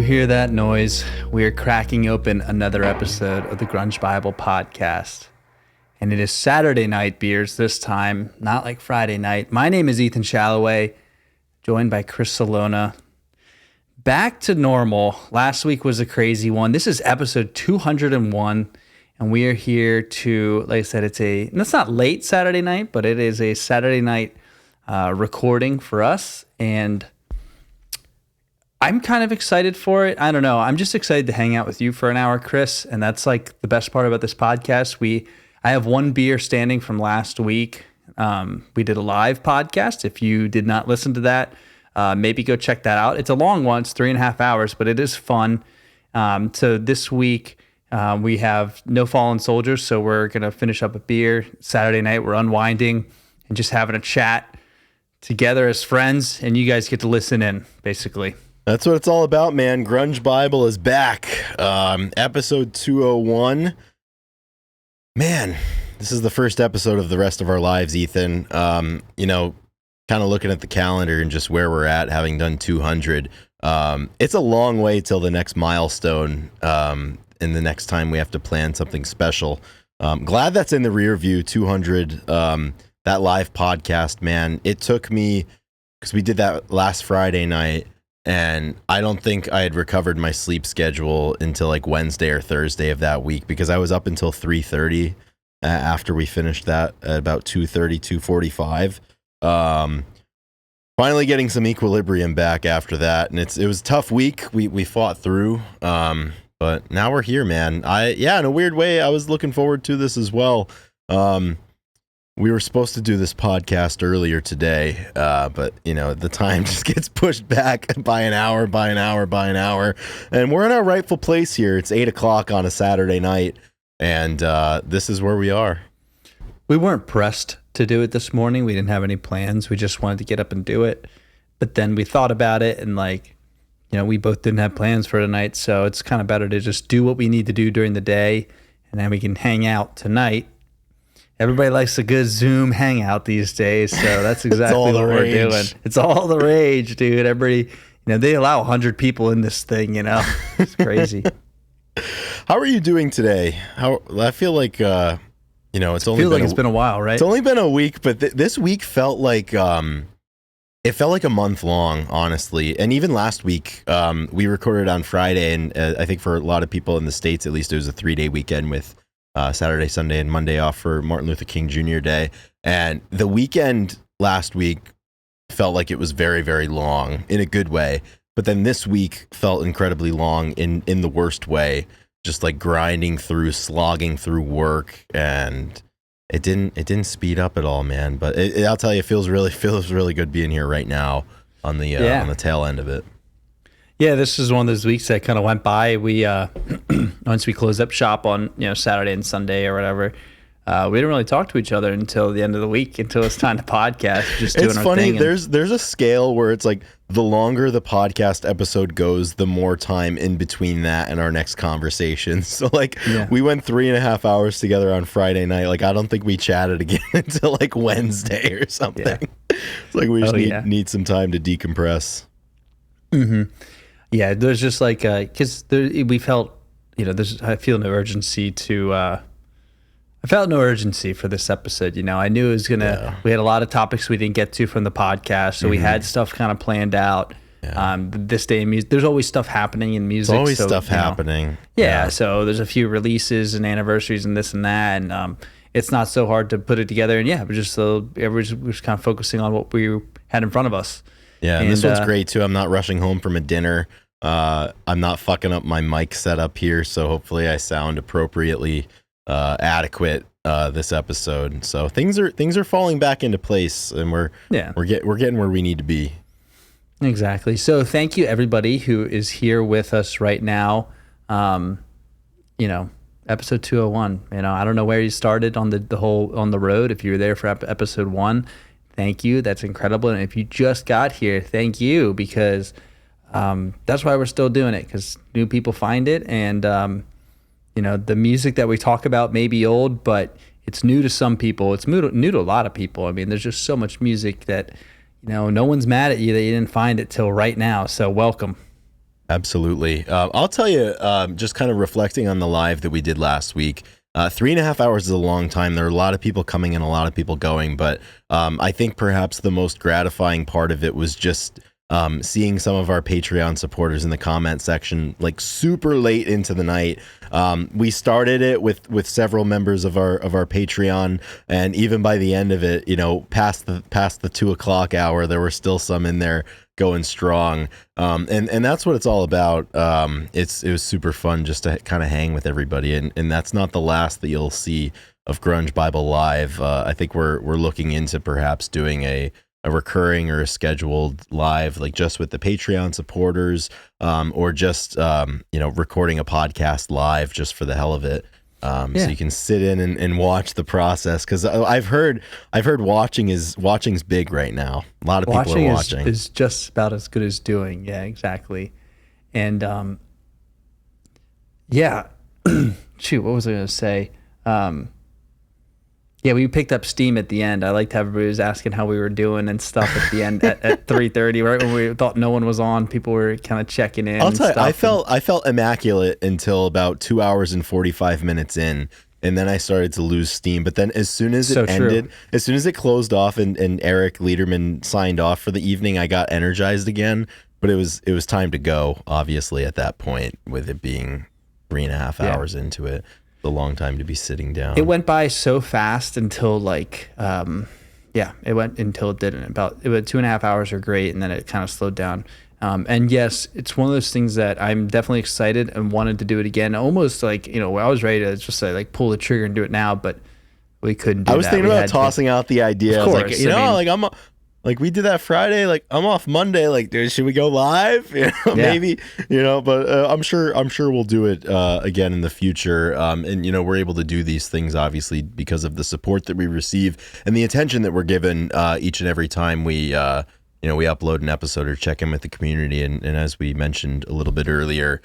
hear that noise, we are cracking open another episode of the Grunge Bible Podcast. And it is Saturday night beers this time, not like Friday night. My name is Ethan Shalloway, joined by Chris Salona. Back to normal. Last week was a crazy one. This is episode 201, and we are here to, like I said, it's not late Saturday night, but it is a Saturday night recording for us, and I'm kind of excited for it. I don't know. I'm just excited to hang out with you for an hour, Chris, and that's like the best part about this podcast. I have one beer standing from last week. We did a live podcast. If you did not listen to that, maybe go check that out. It's a long one. It's 3.5 hours, but it is fun. So this week we have No Fallen Soldiers, so we're going to finish up a beer. Saturday night, we're unwinding and just having a chat together as friends, and you guys get to listen in, basically. That's what it's all about, man. Grunge Bible is back. Episode 201. Man, this is the first episode of the rest of our lives, Ethan. Kind of looking at the calendar and just where we're at, having done 200. It's a long way till the next milestone, and the next time we have to plan something special. Glad that's in the rear view, 200. That live podcast, man. It took me, because we did that last Friday night, and I don't think I had recovered my sleep schedule until like Wednesday or Thursday of that week, because I was up until 3:30 after we finished that at about 2:30, 2:45. Finally getting some equilibrium back after that, and it was a tough week. We fought through, but now we're here, man. In a weird way, I was looking forward to this as well. We were supposed to do this podcast earlier today, but the time just gets pushed back by an hour, and we're in our rightful place here. It's 8:00 on a Saturday night, and this is where we are. We weren't pressed to do it this morning. We didn't have any plans. We just wanted to get up and do it. But then we thought about it, and we both didn't have plans for tonight, so it's kind of better to just do what we need to do during the day, and then we can hang out tonight. Everybody likes a good Zoom hangout these days, so that's exactly what we're doing. It's all the rage, dude. Everybody, they allow 100 people in this thing, It's crazy. How are you doing today? I feel like, it's only it's been a while, right? It's only been a week, but this week felt like, it felt like a month long, honestly. And even last week, we recorded on Friday, and I think for a lot of people in the States, at least, it was a 3-day weekend with Saturday, Sunday, and Monday off for Martin Luther King Jr. Day. And the weekend last week felt like it was very, very long in a good way. But then this week felt incredibly long in the worst way, just like grinding through, slogging through work. And it didn't speed up at all, man. But I'll tell you, it feels really good being here right now on the tail end of it. Yeah, this is one of those weeks that kind of went by. We once we closed up shop on Saturday and Sunday or whatever, we didn't really talk to each other until the end of the week, until it's time to podcast. Just doing it's our funny. Thing. There's a scale where it's like the longer the podcast episode goes, the more time in between that and our next conversation. So we went 3.5 hours together on Friday night. Like I don't think we chatted again until like Wednesday or something. Yeah. It's like we just need some time to decompress. Mm-hmm. Yeah, there's just because we felt, I feel no urgency I felt no urgency for this episode. I knew it was we had a lot of topics we didn't get to from the podcast, so we had stuff kind of planned out. Yeah. This day in music, there's always stuff happening in music. There's always stuff happening. Yeah, so there's a few releases and anniversaries and this and that, and it's not so hard to put it together. And we're just kind of focusing on what we had in front of us. Yeah, and this one's great too. I'm not rushing home from a dinner. I'm not fucking up my mic setup here, so hopefully I sound appropriately adequate this episode. So things are falling back into place, and we're getting where we need to be. Exactly. So thank you everybody who is here with us right now. Episode 201. I don't know where you started on the road. If you were there for episode 1, thank you. That's incredible. And if you just got here, thank you, because that's why we're still doing it, because new people find it, and the music that we talk about may be old, but it's new to some people. It's new to a lot of people. I mean, there's just so much music that no one's mad at you that you didn't find it till right now. So welcome. Absolutely. I'll tell you, just kind of reflecting on the live that we did last week, 3.5 hours is a long time. There are a lot of people coming and a lot of people going, but I think perhaps the most gratifying part of it was just seeing some of our Patreon supporters in the comment section, like super late into the night. We started it with several members of our Patreon, and even by the end of it, past the 2:00 hour, there were still some in there going strong. And that's what it's all about. It was super fun just to kind of hang with everybody, and that's not the last that you'll see of Grunge Bible Live. I think we're looking into perhaps doing a recurring or a scheduled live, like just with the Patreon supporters, or just recording a podcast live just for the hell of it. So you can sit in and watch the process, because I've heard watching's big right now. A lot of people are watching. Is just about as good as doing. Yeah, exactly. And shoot, what was I going to say? We picked up steam at the end. I liked how everybody was asking how we were doing and stuff at the end at 3:30, right when we thought no one was on. People were kind of checking in. I'll tell you, I felt immaculate until about 2 hours and 45 minutes in, and then I started to lose steam. But then as soon as it ended, as soon as it closed off and Eric Liederman signed off for the evening, I got energized again. But it was time to go, obviously, at that point, with it being 3.5 hours into it. A long time to be sitting down. It went by so fast until it went until it didn't. It was 2.5 hours are great, and then it kind of slowed down. And yes, it's one of those things that I'm definitely excited and wanted to do it again. Almost like, I was ready to just say like pull the trigger and do it now, but we couldn't do that. I was thinking about tossing out the idea. Of course, like we did that Friday, like I'm off Monday, like dude, should we go live? Maybe, but I'm sure we'll do it again in the future. And we're able to do these things obviously because of the support that we receive and the attention that we're given each and every time we upload an episode or check in with the community. And as we mentioned a little bit earlier,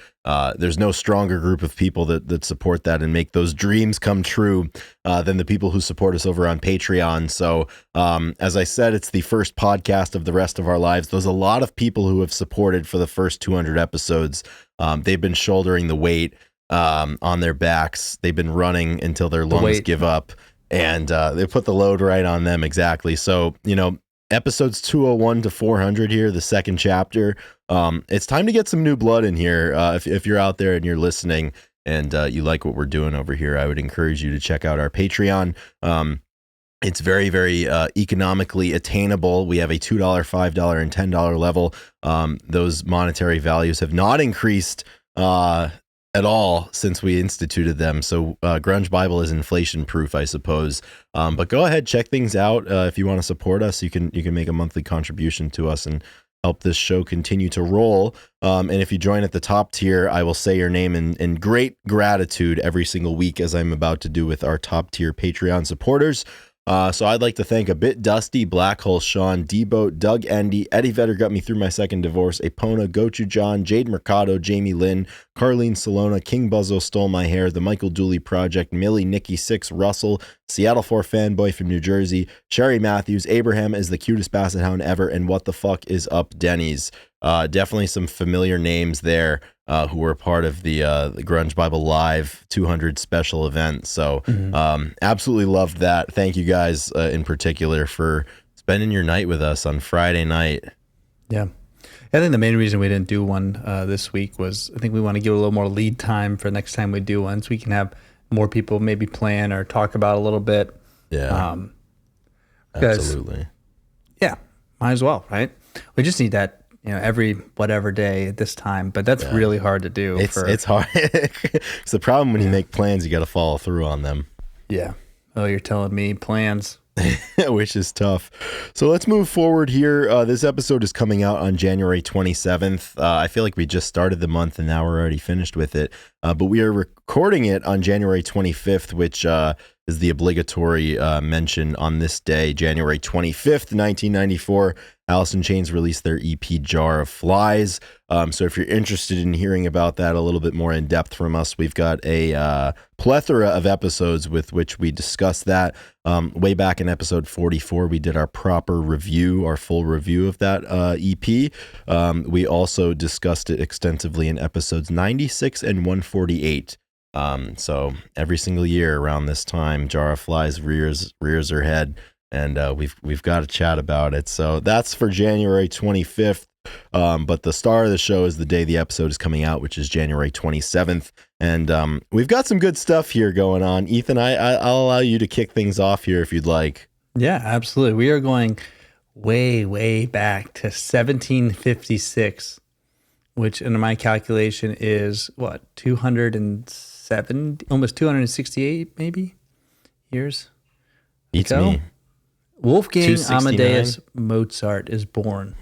there's no stronger group of people that support that and make those dreams come true than the people who support us over on Patreon. So as I said, it's the first podcast of the rest of our lives. There's a lot of people who have supported for the first 200 episodes. They've been shouldering the weight on their backs. They've been running until their lungs give up, and they put the load right on them. Exactly. So, episodes 201 to 400 here, the second chapter. It's time to get some new blood in here. If you're out there and you're listening and you like what we're doing over here, I would encourage you to check out our Patreon. It's very, very economically attainable. We have a $2, $5, and $10 level. Those monetary values have not increased at all since we instituted them. So Grunge Bible is inflation proof, I suppose. But go ahead, check things out. If you want to support us, you can make a monthly contribution to us and help this show continue to roll. And if you join at the top tier, I will say your name in great gratitude every single week, as I'm about to do with our top tier Patreon supporters. So I'd like to thank A Bit Dusty, Black Hole Sean, D-Boat, Doug Endy, Eddie Vedder got me through my second divorce, Epona, Gochu John, Jade Mercado, Jamie Lynn, Carlene Salona, King Buzzo Stole My Hair, The Michael Dooley Project, Millie, Nikki 6, Russell, Seattle 4 Fanboy from New Jersey, Sherry Matthews, Abraham is the cutest basset hound ever, and What the Fuck is Up Denny's. Definitely some familiar names there who were part of the Grunge Bible Live 200 special event. So absolutely loved that. Thank you guys in particular for spending your night with us on Friday night. Yeah. I think the main reason we didn't do one this week was I think we want to give a little more lead time for next time we do one, so we can have more people maybe plan or talk about a little bit. Yeah. Absolutely. Yeah. Might as well, right? We just need that, every whatever day at this time, but that's really hard to do. It's hard. It's the problem when you make plans, you got to follow through on them. Yeah. Oh, you're telling me plans. Which is tough. So let's move forward here. This episode is coming out on January 27th. I feel like we just started the month and now we're already finished with it. But we are recording it on January 25th, which is the obligatory mention on this day, January 25th, 1994. Alice in Chains released their EP Jar of Flies. So if you're interested in hearing about that a little bit more in depth from us, we've got a plethora of episodes with which we discuss that. Way back in episode 44, we did our proper review, our full review of that EP. We also discussed it extensively in episodes 96 and 148. So every single year around this time, Jar of Flies rears her head, and we've got to chat about it. So that's for January 25th. But the star of the show is the day the episode is coming out, which is January 27th. And we've got some good stuff here going on. Ethan, I'll allow you to kick things off here if you'd like. Yeah, absolutely. We are going way, way back to 1756, which in my calculation is what, 270, almost 268 maybe years Beats ago. me. Wolfgang 269? Amadeus Mozart is born.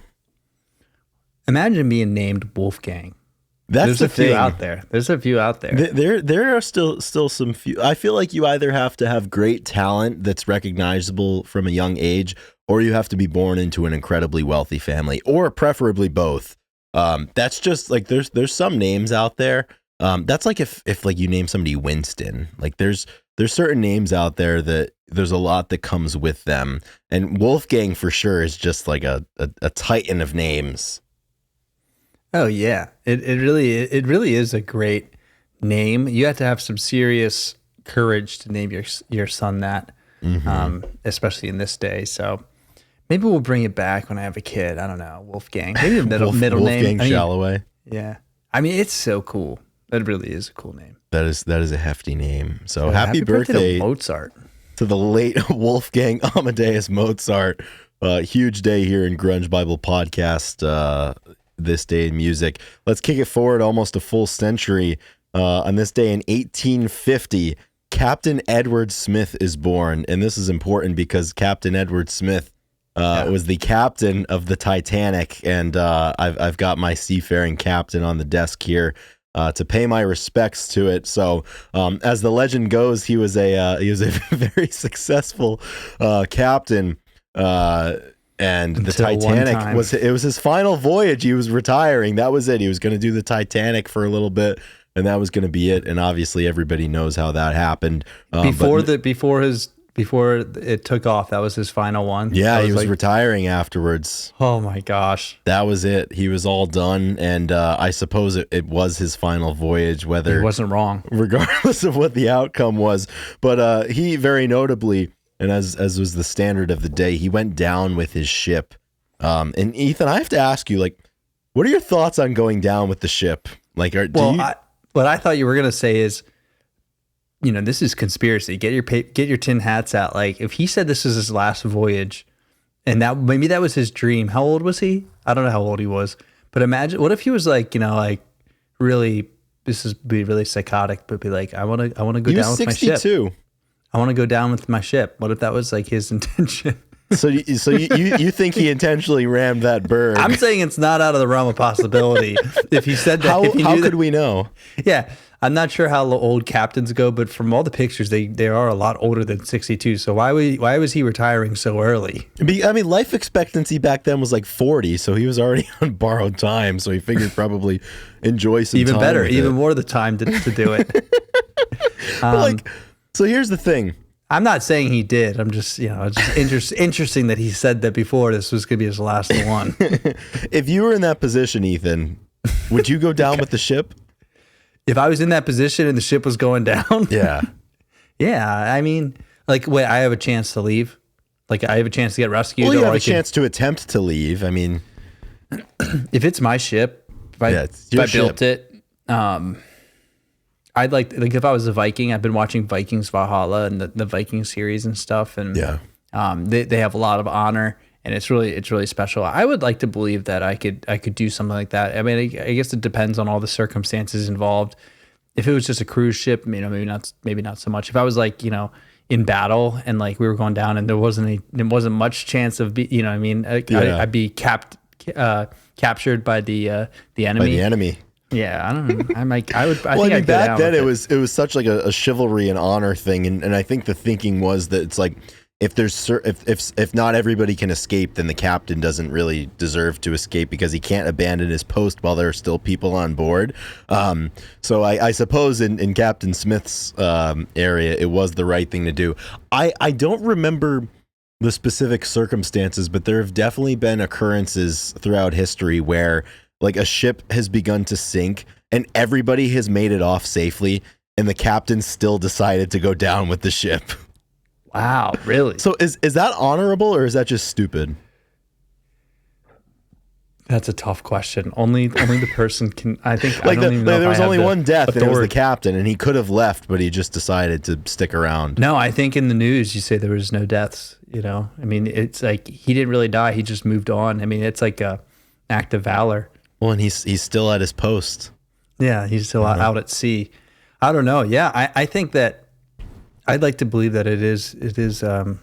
Imagine being named Wolfgang. There's a few out there. There's a few out there. There are still some few. I feel like you either have to have great talent that's recognizable from a young age, or you have to be born into an incredibly wealthy family, or preferably both. That's just like there's some names out there. That's like if like you name somebody Winston. Like there's certain names out there that there's a lot that comes with them, and Wolfgang for sure is just like a titan of names. Oh yeah, it really is a great name. You have to have some serious courage to name your son that, especially in this day. So maybe we'll bring it back when I have a kid. I don't know, Wolfgang. Maybe the middle name. Wolfgang Shalloway. Yeah, I mean it's so cool. That really is a cool name. That is a hefty name. So happy birthday to Mozart, to the late Wolfgang Amadeus Mozart. Huge day here in Grunge Bible Podcast. This day in music. Let's kick it forward almost a full century. On this day in 1850, Captain Edward Smith is born. And this is important because Captain Edward Smith was the captain of the Titanic. And I've got my seafaring captain on the desk here to pay my respects to it. So as the legend goes, he was a very successful captain. And the Titanic was his final voyage. He was retiring. That was it. He was going to do the Titanic for a little bit, and that was going to be it. And obviously, everybody knows how that happened. Before it took off, that was his final one. Yeah, he was retiring afterwards. Oh my gosh, that was it. He was all done, and I suppose it was his final voyage. Whether he wasn't wrong, regardless of what the outcome was. But he very notably. And as was the standard of the day, he went down with his ship. And Ethan, I have to ask you, like, what are your thoughts on going down with the ship? Like, what I thought you were gonna say is, this is conspiracy. Get your tin hats out. Like, if he said this is his last voyage, and maybe that was his dream. How old was he? I don't know how old he was, but imagine what if he was like, really, this is be really psychotic, but be like, I want to go down with my ship. 62. I want to go down with my ship. What if that was like his intention? So you think he intentionally rammed that bird? I'm saying it's not out of the realm of possibility. If he said that, how could we know? Yeah, I'm not sure how old captains go, but from all the pictures, they are a lot older than 62. So why was he retiring so early? I mean, life expectancy back then was like 40, so he was already on borrowed time. So he figured probably enjoy some even time better, with even it. more of the time to do it. So here's the thing. I'm not saying he did. I'm just, it's just interesting that he said that before this was going to be his last one. If you were in that position, Ethan, would you go down with the ship? If I was in that position and the ship was going down? Yeah. Yeah. I mean, like, wait, I have a chance to leave? Like, I have a chance to get rescued? Well, you have a chance to attempt to leave. I mean, if it's my ship, if I built it, I'd like if I was a Viking, I've been watching Vikings Valhalla and the Viking series and stuff, and they have a lot of honor, and it's really special. I would like to believe that I could do something like that. I mean, I guess it depends on all the circumstances involved. If it was just a cruise ship, maybe not so much. If I was like in battle and like we were going down and there wasn't much chance of I'd be captured by the enemy. By the enemy. Yeah, I don't know. I would. I Well, think I I'd mean, go back down then with it was such like a chivalry and honor thing, and I think the thinking was that it's like if if not everybody can escape, then the captain doesn't really deserve to escape because he can't abandon his post while there are still people on board. So I suppose in Captain Smith's area, it was the right thing to do. I don't remember the specific circumstances, but there have definitely been occurrences throughout history where like a ship has begun to sink and everybody has made it off safely and the captain still decided to go down with the ship. Wow, really? So is that honorable or is that just stupid? That's a tough question. Only the person can. I think. Like I don't even know there was only one death, and it was the authority. captain, and he could have left, but he just decided to stick around. No, I think in the news you say there was no deaths. You know, I mean, it's like he didn't really die. He just moved on. I mean, it's like a act of valor. Well, and he's still at his post. Yeah, he's still out at sea. I don't know. Yeah, I think that I'd like to believe that it is has a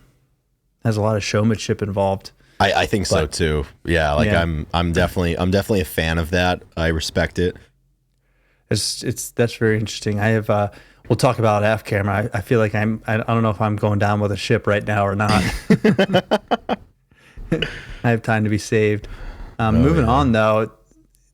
lot of showmanship involved. I think so too. Yeah, like Yeah. I'm definitely a fan of that. I respect it. That's very interesting. I have we'll talk about it off camera. I feel like I don't know if I'm going down with a ship right now or not. I have time to be saved. Moving on though,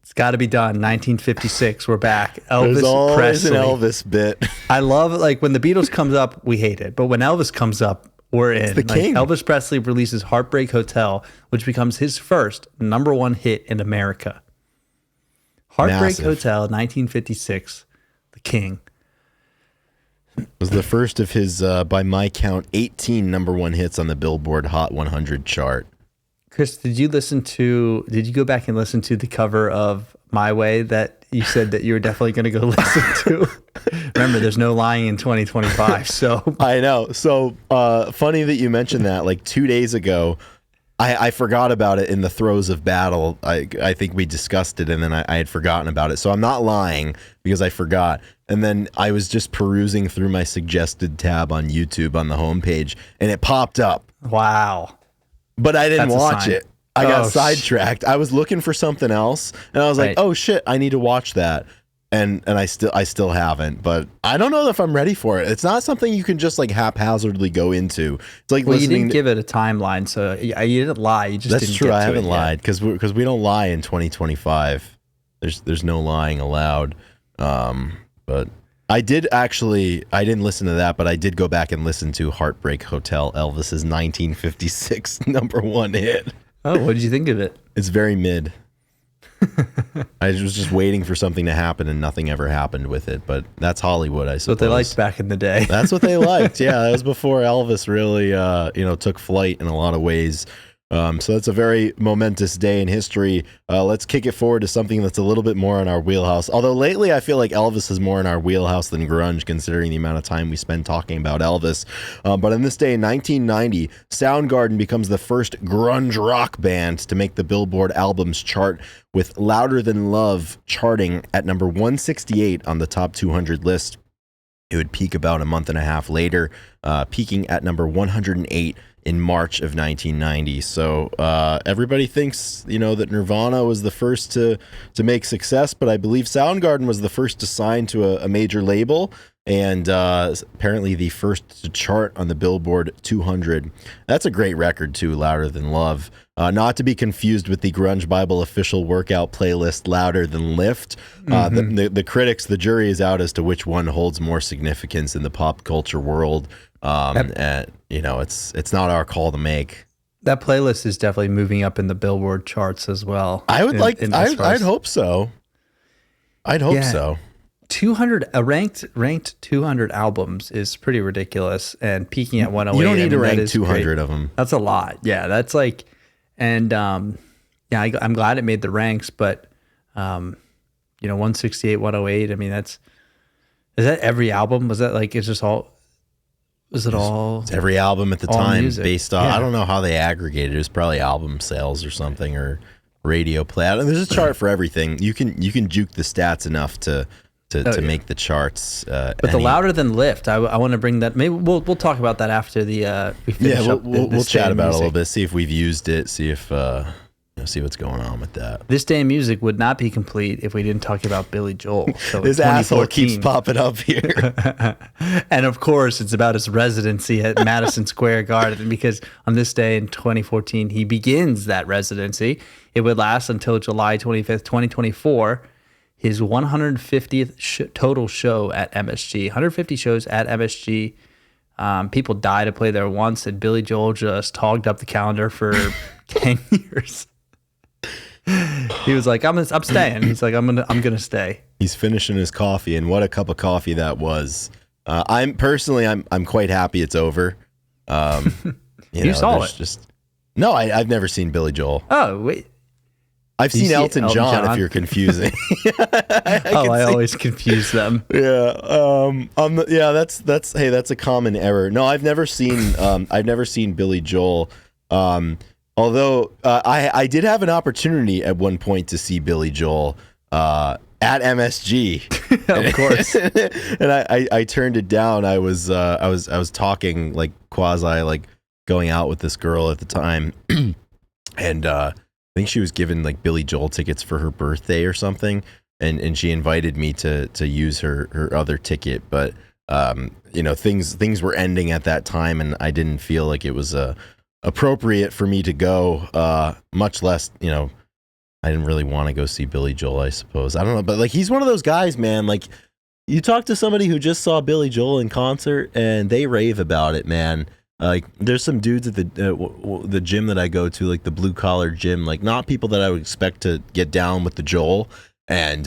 it's got to be done. 1956, we're back. There's Elvis always Presley. an Elvis bit. I love it. Like when the Beatles comes up, we hate it, but when Elvis comes up, we're in. the king. Elvis Presley releases Heartbreak Hotel, which becomes his first #1 hit in America. Heartbreak Massive. Hotel, 1956, the king. Was the first of his, by my count, 18 #1 hits on the Billboard Hot 100 chart. Chris, did you go back and listen to the cover of My Way that you said that you were definitely going to go listen to? Remember, there's no lying in 2025. So I know. So funny that you mentioned that. Like 2 days ago, I forgot about it in the throes of battle. I think we discussed it and then I had forgotten about it. So I'm not lying because I forgot. And then I was just perusing through my suggested tab on YouTube on the homepage and it popped up. wow. But I didn't That's a watch sign. it. I got Oh, sidetracked. I was looking for something else and I was like, Right. oh shit, I need to watch that. And I still haven't, but I don't know if I'm ready for it. It's not something you can just like haphazardly go into. It's like Well, you listening didn't give it a timeline, so you didn't lie. You just That's didn't true. get I to haven't it lied because we don't lie in 2025. There's no lying allowed. But I didn't listen to that, but I did go back and listen to Heartbreak Hotel, Elvis's 1956 #1 hit. Yet. Oh, what did you think of it? It's very mid. I was just waiting for something to happen and nothing ever happened with it, but that's Hollywood, I suppose. What they liked back in the day. That's what they liked. Yeah, that was before Elvis really, took flight in a lot of ways. So that's a very momentous day in history. Let's kick it forward to something that's a little bit more in our wheelhouse. Although lately I feel like Elvis is more in our wheelhouse than grunge, considering the amount of time we spend talking about Elvis. But on this day in 1990, Soundgarden becomes the first grunge rock band to make the Billboard albums chart, with Louder Than Love charting at number 168 on the top 200 list. It would peak about a month and a half later, peaking at number 108 in March of 1990. So everybody thinks, that Nirvana was the first to make success, but I believe Soundgarden was the first to sign to a major label and apparently the first to chart on the Billboard 200. That's a great record too, Louder Than Love. Not to be confused with the Grunge Bible official workout playlist, Louder Than Lift. The critics, the jury is out as to which one holds more significance in the pop culture world. And it's not our call to make. That playlist is definitely moving up in the Billboard charts as well. I'd hope so. I'd hope so. 200 ranked 200 albums is pretty ridiculous, and peaking at 108. You don't need to rank that is 200 great. of them. That's a lot. Yeah, that's like, and I'm glad it made the ranks, but 168, 108. I mean, is that every album? Was that like, it's just all? Was it all? It's every album at the all time music? based on, Yeah. I don't know how they aggregated. It was probably album sales or something, or radio play. And there's a chart for everything. You can juke the stats enough to make the charts. But the Louder Than Lift, I want to bring that. Maybe we'll talk about that after we finish up. We'll this chat day about it a music. little bit. See if we've used it. See if see what's going on with that. This Day in Music would not be complete if we didn't talk about Billy Joel. So This asshole keeps popping up here. And of course, it's about his residency at Madison Square Garden, because on this day in 2014, he begins that residency. It would last until July 25th, 2024, his 150th total show at MSG. 150 shows at MSG. People die to play there once, and Billy Joel just hogged up the calendar for 10 years. He was like, I'm staying. He's like, I'm gonna stay. He's finishing his coffee, and what a cup of coffee that was. I'm quite happy it's over. You saw it? No, I've never seen Billy Joel. Oh, wait. I've seen Elton John, if you're confusing. I always confuse them. Yeah. That's a common error. No, I've never seen Billy Joel. Although I did have an opportunity at one point to see Billy Joel at MSG. Of course. And I turned it down. I was talking like quasi like going out with this girl at the time. And I think she was given like Billy Joel tickets for her birthday or something, and she invited me to use her other ticket, but things were ending at that time, and I didn't feel like it was appropriate for me to go. Much less, I didn't really want to go see Billy Joel, I suppose. I don't know, but like he's one of those guys, man. Like you talk to somebody who just saw Billy Joel in concert, and they rave about it, man. Like there's some dudes at the gym that I go to, like the blue collar gym, like not people that I would expect to get down with the Joel. And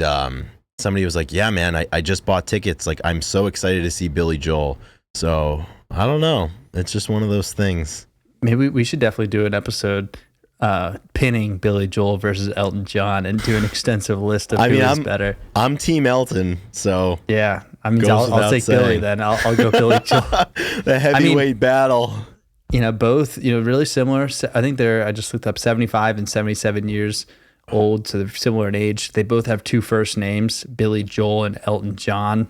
somebody was like, yeah, man, I just bought tickets. Like I'm so excited to see Billy Joel. So I don't know. It's just one of those things. Maybe we should definitely do an episode pinning Billy Joel versus Elton John and do an extensive list of who's better. I'm Team Elton, so yeah. I'll take saying. Billy then. I'll go Billy Joel. The heavyweight battle. Both, really similar. I think I just looked up 75 and 77 years old, so they're similar in age. They both have two first names, Billy Joel and Elton John.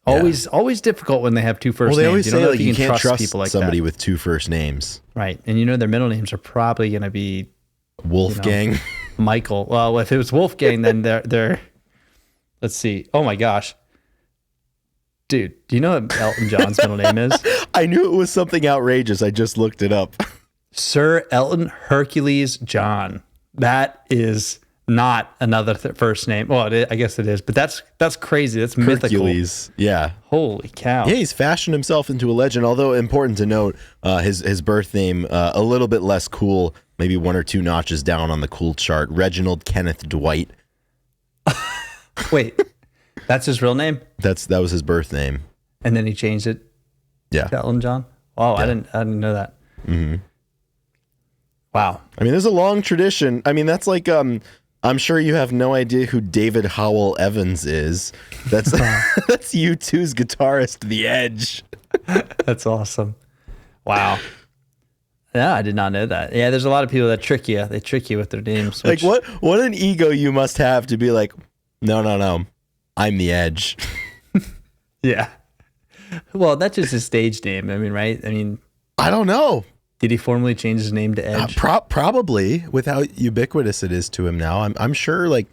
Always difficult when they have two first names. Well, they always say like you can't trust people like somebody that. with two first names. Right. And their middle names are probably going to be Wolfgang. Michael. Well, if it was Wolfgang, then they're let's see. Oh my gosh. Dude, do you know what Elton John's middle name is? I knew it was something outrageous. I just looked it up. Sir Elton Hercules John. That is not another first name. Well, I guess it is, but that's crazy. That's mythical. Hercules, yeah. Holy cow. Yeah, he's fashioned himself into a legend, although important to note, his birth name, a little bit less cool, maybe one or two notches down on the cool chart. Reginald Kenneth Dwight. Wait, that's his real name? That was his birth name. And then he changed it to Elton John? Oh, yeah. I didn't know that. Mm-hmm. Wow. I mean, there's a long tradition. I mean, that's like... I'm sure you have no idea who David Howell Evans is. That's that's U2's guitarist, The Edge. That's awesome. Wow. Yeah, I did not know that. Yeah, there's a lot of people that trick you. They trick you with their names. Like what an ego you must have to be like, no, I'm The Edge. Yeah. Well, that's just his stage name. I mean, right? I mean, I don't know. Did he formally change his name to Edge? Probably, with how ubiquitous it is to him now. I'm sure, like,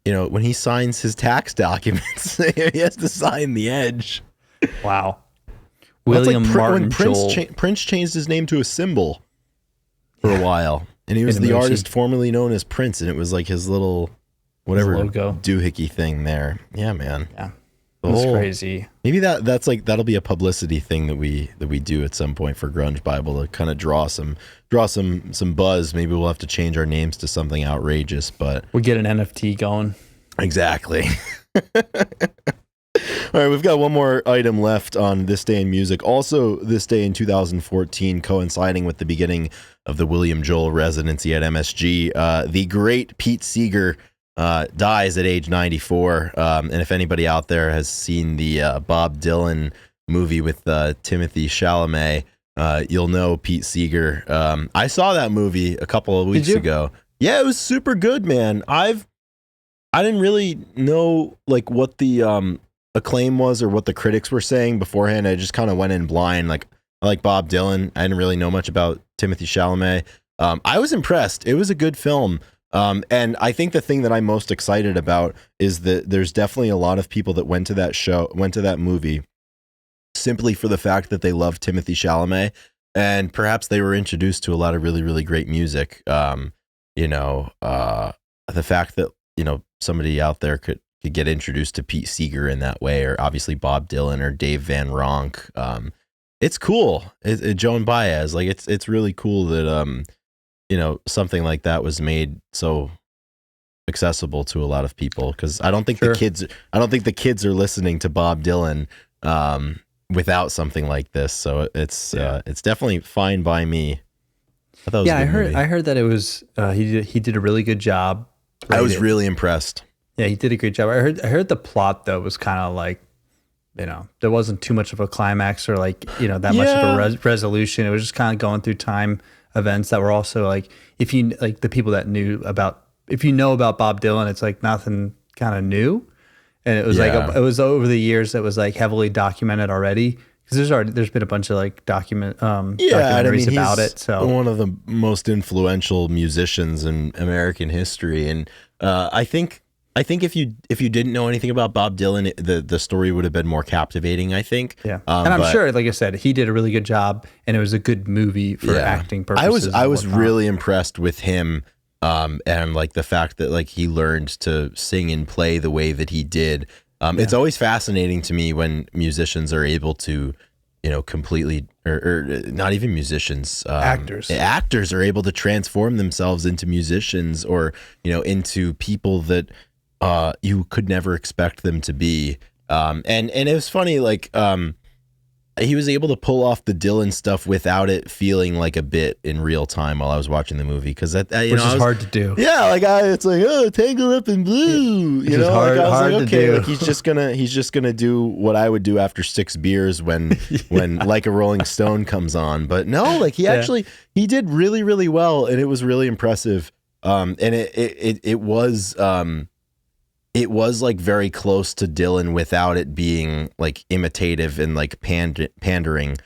when he signs his tax documents, he has to sign The Edge. Wow. William Martin Joel. Prince changed his name to a symbol for a while, and he was the artist formerly known as Prince, and it was like his little whatever logo doohickey thing there. Yeah, man. Yeah. That's crazy. Maybe that'll be a publicity thing that we do at some point for Grunge Bible to kind of draw some buzz. Maybe we'll have to change our names to something outrageous, but we'll get an NFT going. Exactly. All right, we've got one more item left on This Day in Music. Also, this day in 2014, coinciding with the beginning of the William Joel residency at MSG, the great Pete Seeger dies at age 94. And if anybody out there has seen the Bob Dylan movie with Timothy Chalamet, you'll know Pete Seeger. I saw that movie a couple of weeks ago. Yeah, it was super good, man. I didn't really know like what the acclaim was or what the critics were saying beforehand. I just kind of went in blind. Like I like Bob Dylan. I didn't really know much about Timothy Chalamet. I was impressed. It was a good film. And I think the thing that I'm most excited about is that there's definitely a lot of people that went to that movie simply for the fact that they love Timothée Chalamet, and perhaps they were introduced to a lot of really, really great music. The fact that, somebody out there could get introduced to Pete Seeger in that way, or obviously Bob Dylan or Dave Van Ronk. It's cool. Joan Baez, like it's really cool that, something like that was made so accessible to a lot of people. Cause I don't think the kids are listening to Bob Dylan, without something like this. So it's definitely fine by me. I thought it was a good movie. I heard that it was, he did a really good job. I was really impressed. Yeah, he did a great job. I heard the plot though was kind of like, there wasn't too much of a climax or like, that much of a resolution. It was just kind of going through time events that were also like, if you like the people that if you know about Bob Dylan, it's like nothing kind of new. And it was it was over the years that was like heavily documented already. Because there's been a bunch of like documentaries about it. So one of the most influential musicians in American history. And I think if you didn't know anything about Bob Dylan, the story would have been more captivating, I think. Yeah. And I'm sure, like I said, he did a really good job, and it was a good movie for acting purposes. I was really impressed with him, and like the fact that like he learned to sing and play the way that he did. It's always fascinating to me when musicians are able to, completely, or not even musicians, actors are able to transform themselves into musicians, or, into people that you could never expect them to be. And it was funny, like, he was able to pull off the Dylan stuff without it feeling like a bit in real time while I was watching the movie, because which is hard to do. Yeah, like it's like, oh, Tangled Up in Blue, which is hard, like, hard like, to do. Like, he's just gonna do what I would do after 6 beers when Like a Rolling Stone comes on. But no, like he actually he did really, really well, and it was really impressive. And it was like very close to Dylan without it being like imitative and like pandering.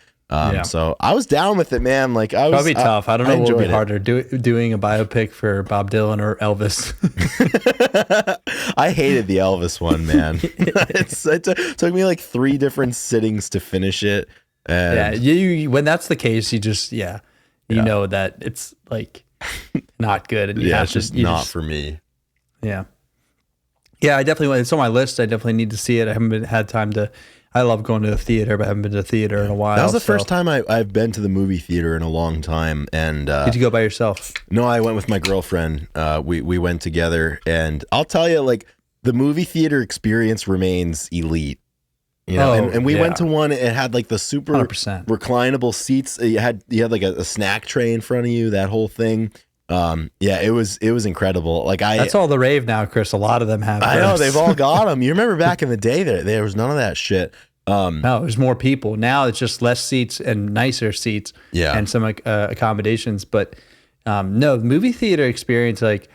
So I was down with it, man. Like I was probably tough. I don't know what would be harder, doing a biopic for Bob Dylan or Elvis. I hated the Elvis one, man. It took me like 3 different sittings to finish it. And you when that's the case, you just know that it's like not good, and it's just not for me. Yeah. Yeah, I definitely. It's on my list. I definitely need to see it. I haven't had time to. I love going to the theater, but I haven't been to the theater in a while. That was the first time I've been to the movie theater in a long time. And did you go by yourself? No, I went with my girlfriend. We went together, and I'll tell you, like the movie theater experience remains elite. And we went to one. It had like the super 100%. reclinable seats. You had like a snack tray in front of you. That whole thing. It was incredible. Like that's all the rave now, Chris. A lot of them have. I know they've all got them. You remember back in the day, there was none of that shit. No, there's more people now. It's just less seats and nicer seats. And some accommodations. But no, the movie theater experience, like,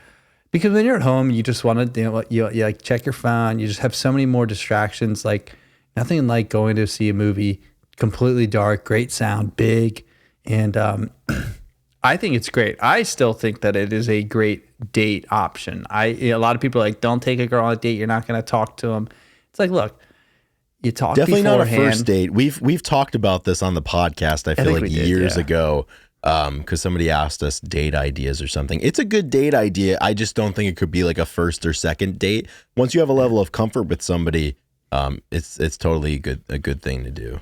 because when you're at home, you just want to you like check your phone. You just have so many more distractions. Like nothing like going to see a movie completely dark, great sound, big, and I think it's great. I still think that it is a great date option. A lot of people are like, don't take a girl on a date. You're not going to talk to them. It's like, look, you talk definitely beforehand. Not a first date. We've talked about this on the podcast. I feel like years ago, because somebody asked us date ideas or something. It's a good date idea. I just don't think it could be like a first or second date. Once you have a level of comfort with somebody, it's totally a good thing to do.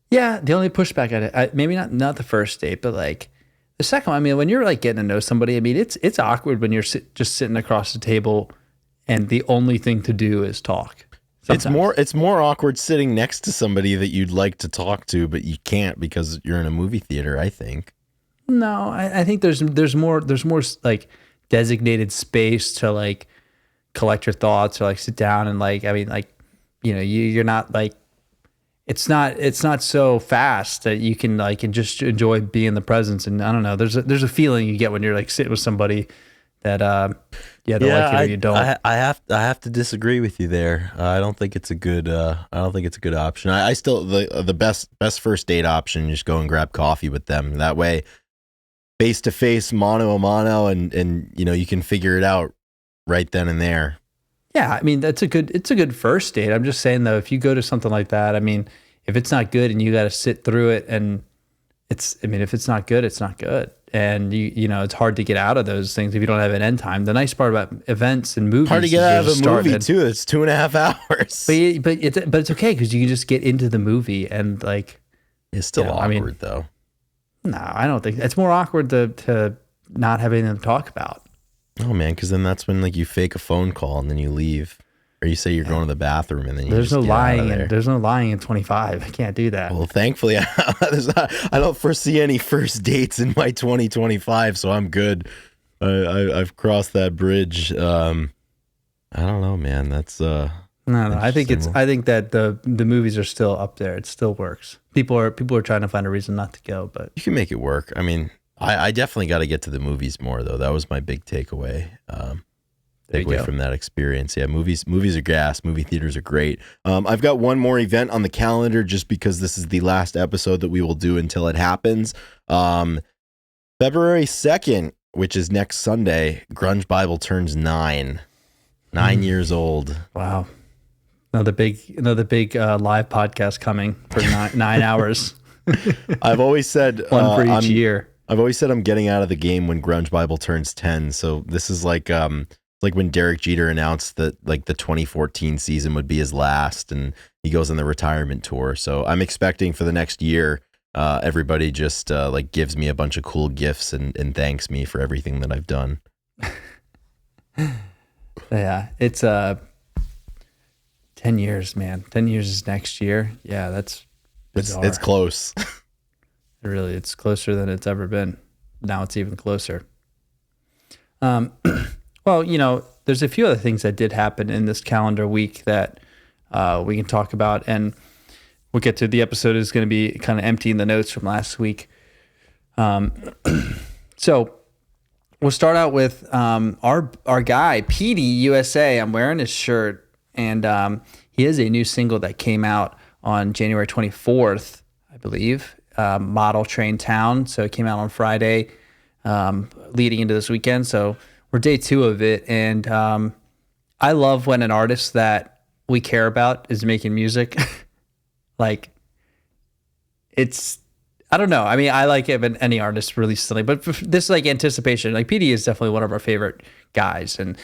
Yeah, the only pushback at it, maybe not the first date, but like. The second one, I mean, when you're like getting to know somebody, I mean, it's awkward when you're just sitting across the table and the only thing to do is talk. Sometimes. It's more awkward sitting next to somebody that you'd like to talk to, but you can't because you're in a movie theater, I think. No, I think there's more like designated space to like collect your thoughts or like sit down and like, I mean, like, you're not like, it's not so fast that you can like and just enjoy being in the presence. And I don't know, there's a feeling you get when you're like sitting with somebody that they like it or you don't. I have to disagree with you there. I don't think it's a good option. I still the best first date option, just go and grab coffee with them. That way face to face, mano a mano, and you can figure it out right then and there. Yeah, I mean it's a good first date. I'm just saying though, if you go to something like that, I mean, if it's not good and you got to sit through it, and if it's not good, it's not good. And it's hard to get out of those things if you don't have an end time. The nice part about events and movies, hard to get out of a movie too. It's 2.5 hours. But it's okay because you can just get into the movie and like. It's still awkward though. No, I don't think it's more awkward to not have anything to talk about. Oh man, because then that's when like you fake a phone call and then you leave, or you say you're going to the bathroom and then you there's no lying. There's no lying in 25. I can't do that. Well, thankfully, I don't foresee any first dates in my 2025, so I'm good. I've crossed that bridge. I don't know, man. That's no. I think that the movies are still up there. It still works. People are trying to find a reason not to go, but you can make it work. I mean, I definitely got to get to the movies more though. That was my big takeaway. Takeaway from that experience. Yeah, movies are gas. Movie theaters are great. I've got one more event on the calendar just because this is the last episode that we will do until it happens. February 2nd, which is next Sunday, Grunge Bible turns 9 years old. Wow. Another big live podcast coming for 9 hours. I've always said one for each year. I've always said I'm getting out of the game when Grunge Bible turns 10. So this is like when Derek Jeter announced that like the 2014 season would be his last, and he goes on the retirement tour. So I'm expecting for the next year, everybody just like gives me a bunch of cool gifts and thanks me for everything that I've done. Yeah, it's 10 years, man. 10 years is next year. Yeah, that's bizarre. It's close. Really, it's closer than it's ever been. Now it's even closer. Well, there's a few other things that did happen in this calendar week that we can talk about, and we'll get to. The episode is going to be kind of emptying the notes from last week. So we'll start out with our guy, Petey USA. I'm wearing his shirt, and he has a new single that came out on January 24th, I believe. Model Train Town. So it came out on Friday, leading into this weekend. So we're day 2 of it. And I love when an artist that we care about is making music. Like, I don't know. I mean, I like it when any artist releases something, but for this like anticipation, like Petey is definitely one of our favorite guys. And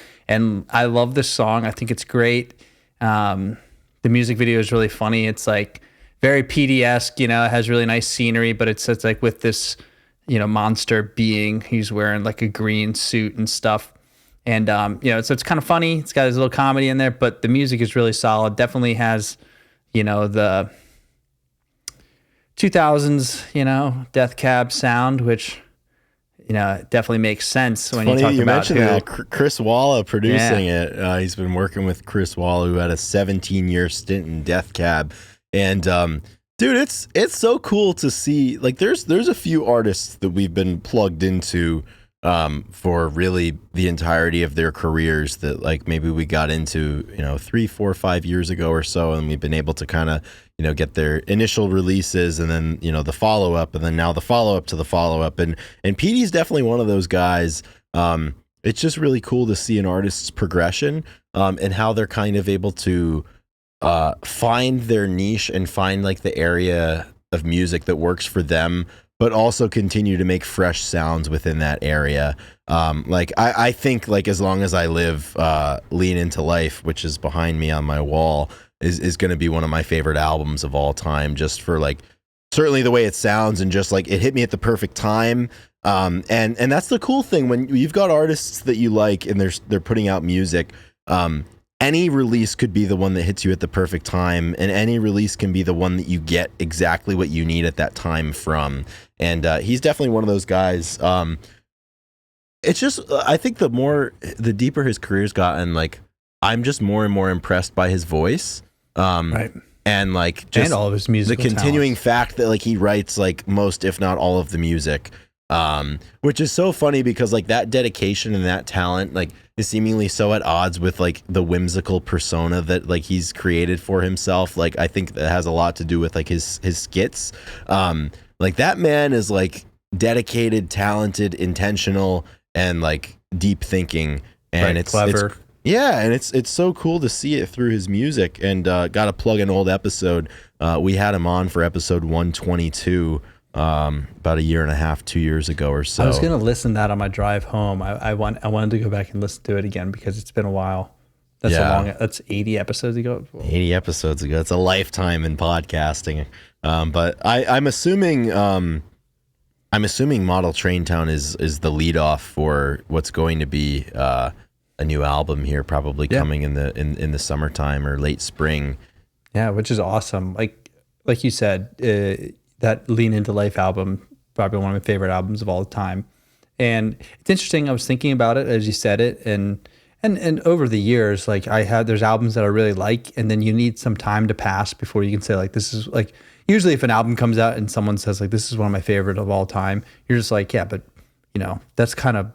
I love this song. I think it's great. The music video is really funny. It's like very Petey-esque, it has really nice scenery, but it's like with this, monster being. He's wearing like a green suit and stuff. And, so it's kind of funny. It's got his little comedy in there, but the music is really solid. Definitely has, the 2000s, Death Cab sound, which, definitely makes sense when you talk you about mentioned that Chris Walla producing it. He's been working with Chris Walla, who had a 17-year stint in Death Cab. And dude, it's so cool to see. Like, there's a few artists that we've been plugged into for really the entirety of their careers that like maybe we got into 3, 4, 5 years ago or so, and we've been able to kind of get their initial releases, and then the follow-up, and then now the follow-up to the follow-up, and Petey's definitely one of those guys. It's just really cool to see an artist's progression and how they're kind of able to find their niche and find like the area of music that works for them, but also continue to make fresh sounds within that area. Like I think like as long as I live, Lean Into Life, which is behind me on my wall, is going to be one of my favorite albums of all time, just for like certainly the way it sounds, and just like it hit me at the perfect time. And that's the cool thing when you've got artists that you like and they're putting out music. Any release could be the one that hits you at the perfect time, and any release can be the one that you get exactly what you need at that time from. And he's definitely one of those guys. It's just, I think the deeper his career's gotten, like I'm just more and more impressed by his voice. Right. And like just and all of his music, the continuing fact that like he writes like most, if not all of the music, which is so funny because like that dedication and that talent like is seemingly so at odds with like the whimsical persona that like he's created for himself. Like I think that has a lot to do with like his skits. Like that man is like dedicated, talented, intentional, and like deep thinking. And it's clever. And it's so cool to see it through his music. And got to plug an old episode. We had him on for episode 122 about a year and a half, 2 years ago or so. I was gonna listen to that on my drive home. I wanted to go back and listen to it again because it's been a while. That's 80 episodes ago. 80 episodes ago. It's a lifetime in podcasting. But I'm assuming Model Train Town is the lead off for what's going to be a new album here, probably coming in the summertime or late spring. Yeah, which is awesome. Like you said, that Lean Into Life album, probably one of my favorite albums of all time. And it's interesting. I was thinking about it as you said it, and over the years, like there's albums that I really like, and then you need some time to pass before you can say like this is like. Usually, if an album comes out and someone says like this is one of my favorite of all time, you're just like, yeah, but that's kind of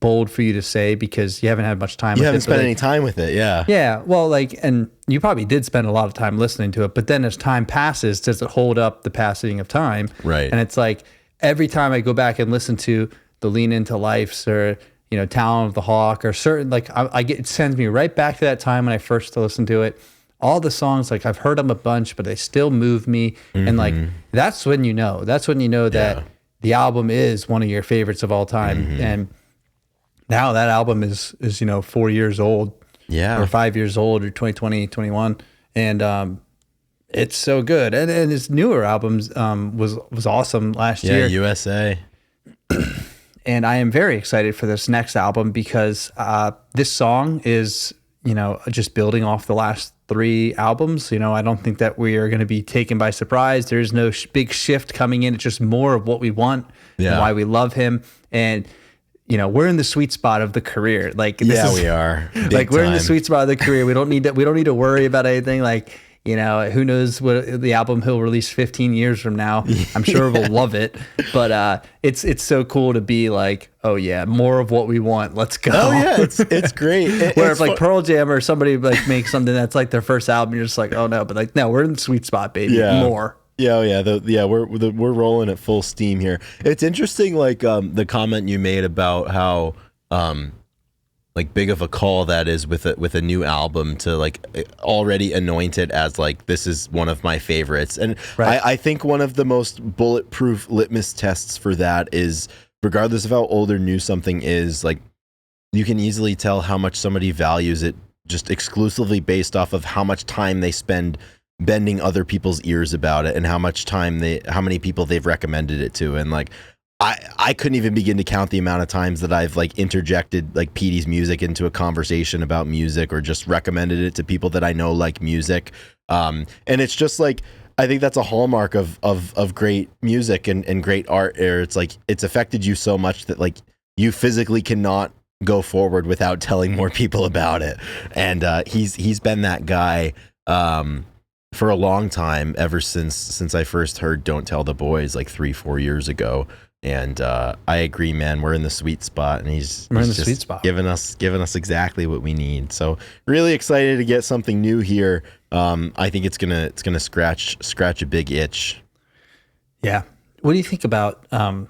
bold for you to say because you haven't had much time. You haven't spent any time with it, yeah. Yeah, well, and you probably did spend a lot of time listening to it, but then as time passes, does it hold up the passing of time? Right. And it's like every time I go back and listen to the Lean Into Lifes or Talon of the Hawk or certain it sends me right back to that time when I first listened to it. All the songs, like I've heard them a bunch, but they still move me. Mm-hmm. And like, that's when you know that the album is one of your favorites of all time. Mm-hmm. And now that album is 4 years old, or 5 years old, or 2020, 21. And, it's so good. And his newer albums, was awesome last year. Yeah, USA. And I am very excited for this next album because, this song is, just building off the last 3 albums. I don't think that we are going to be taken by surprise. There's no big shift coming in. It's just more of what we want and why we love him. And, we're in the sweet spot of the career. Like, we are. Like, we're in the sweet spot of the career. We don't need to worry about anything. Like, who knows what the album he'll release 15 years from now. I'm sure we'll love it. But it's so cool to be like, oh yeah, more of what we want. Let's go. Oh yeah, it's great. Where if like Pearl Jam or somebody like makes something that's like their first album, you're just like, oh no. But like, no, we're in the sweet spot, baby. Yeah. More. Yeah, we're rolling at full steam here. It's interesting, like the comment you made about how like big of a call that is with a new album to like already anoint it as like this is one of my favorites. And I think one of the most bulletproof litmus tests for that is regardless of how old or new something is, like you can easily tell how much somebody values it just exclusively based off of how much time they spend bending other people's ears about it and how many people they've recommended it to. And like I couldn't even begin to count the amount of times that I've like interjected like Petey's music into a conversation about music or just recommended it to people that I know like music. And it's just like, I think that's a hallmark of great music and great art. It's like, it's affected you so much that like you physically cannot go forward without telling more people about it. And he's been that guy for a long time, ever since I first heard Don't Tell the Boys like 3-4 years ago. And I agree, man. We're in the sweet spot, and he's sweet spot, giving us exactly what we need. So really excited to get something new here. I think it's gonna scratch a big itch. Yeah. What do you think about?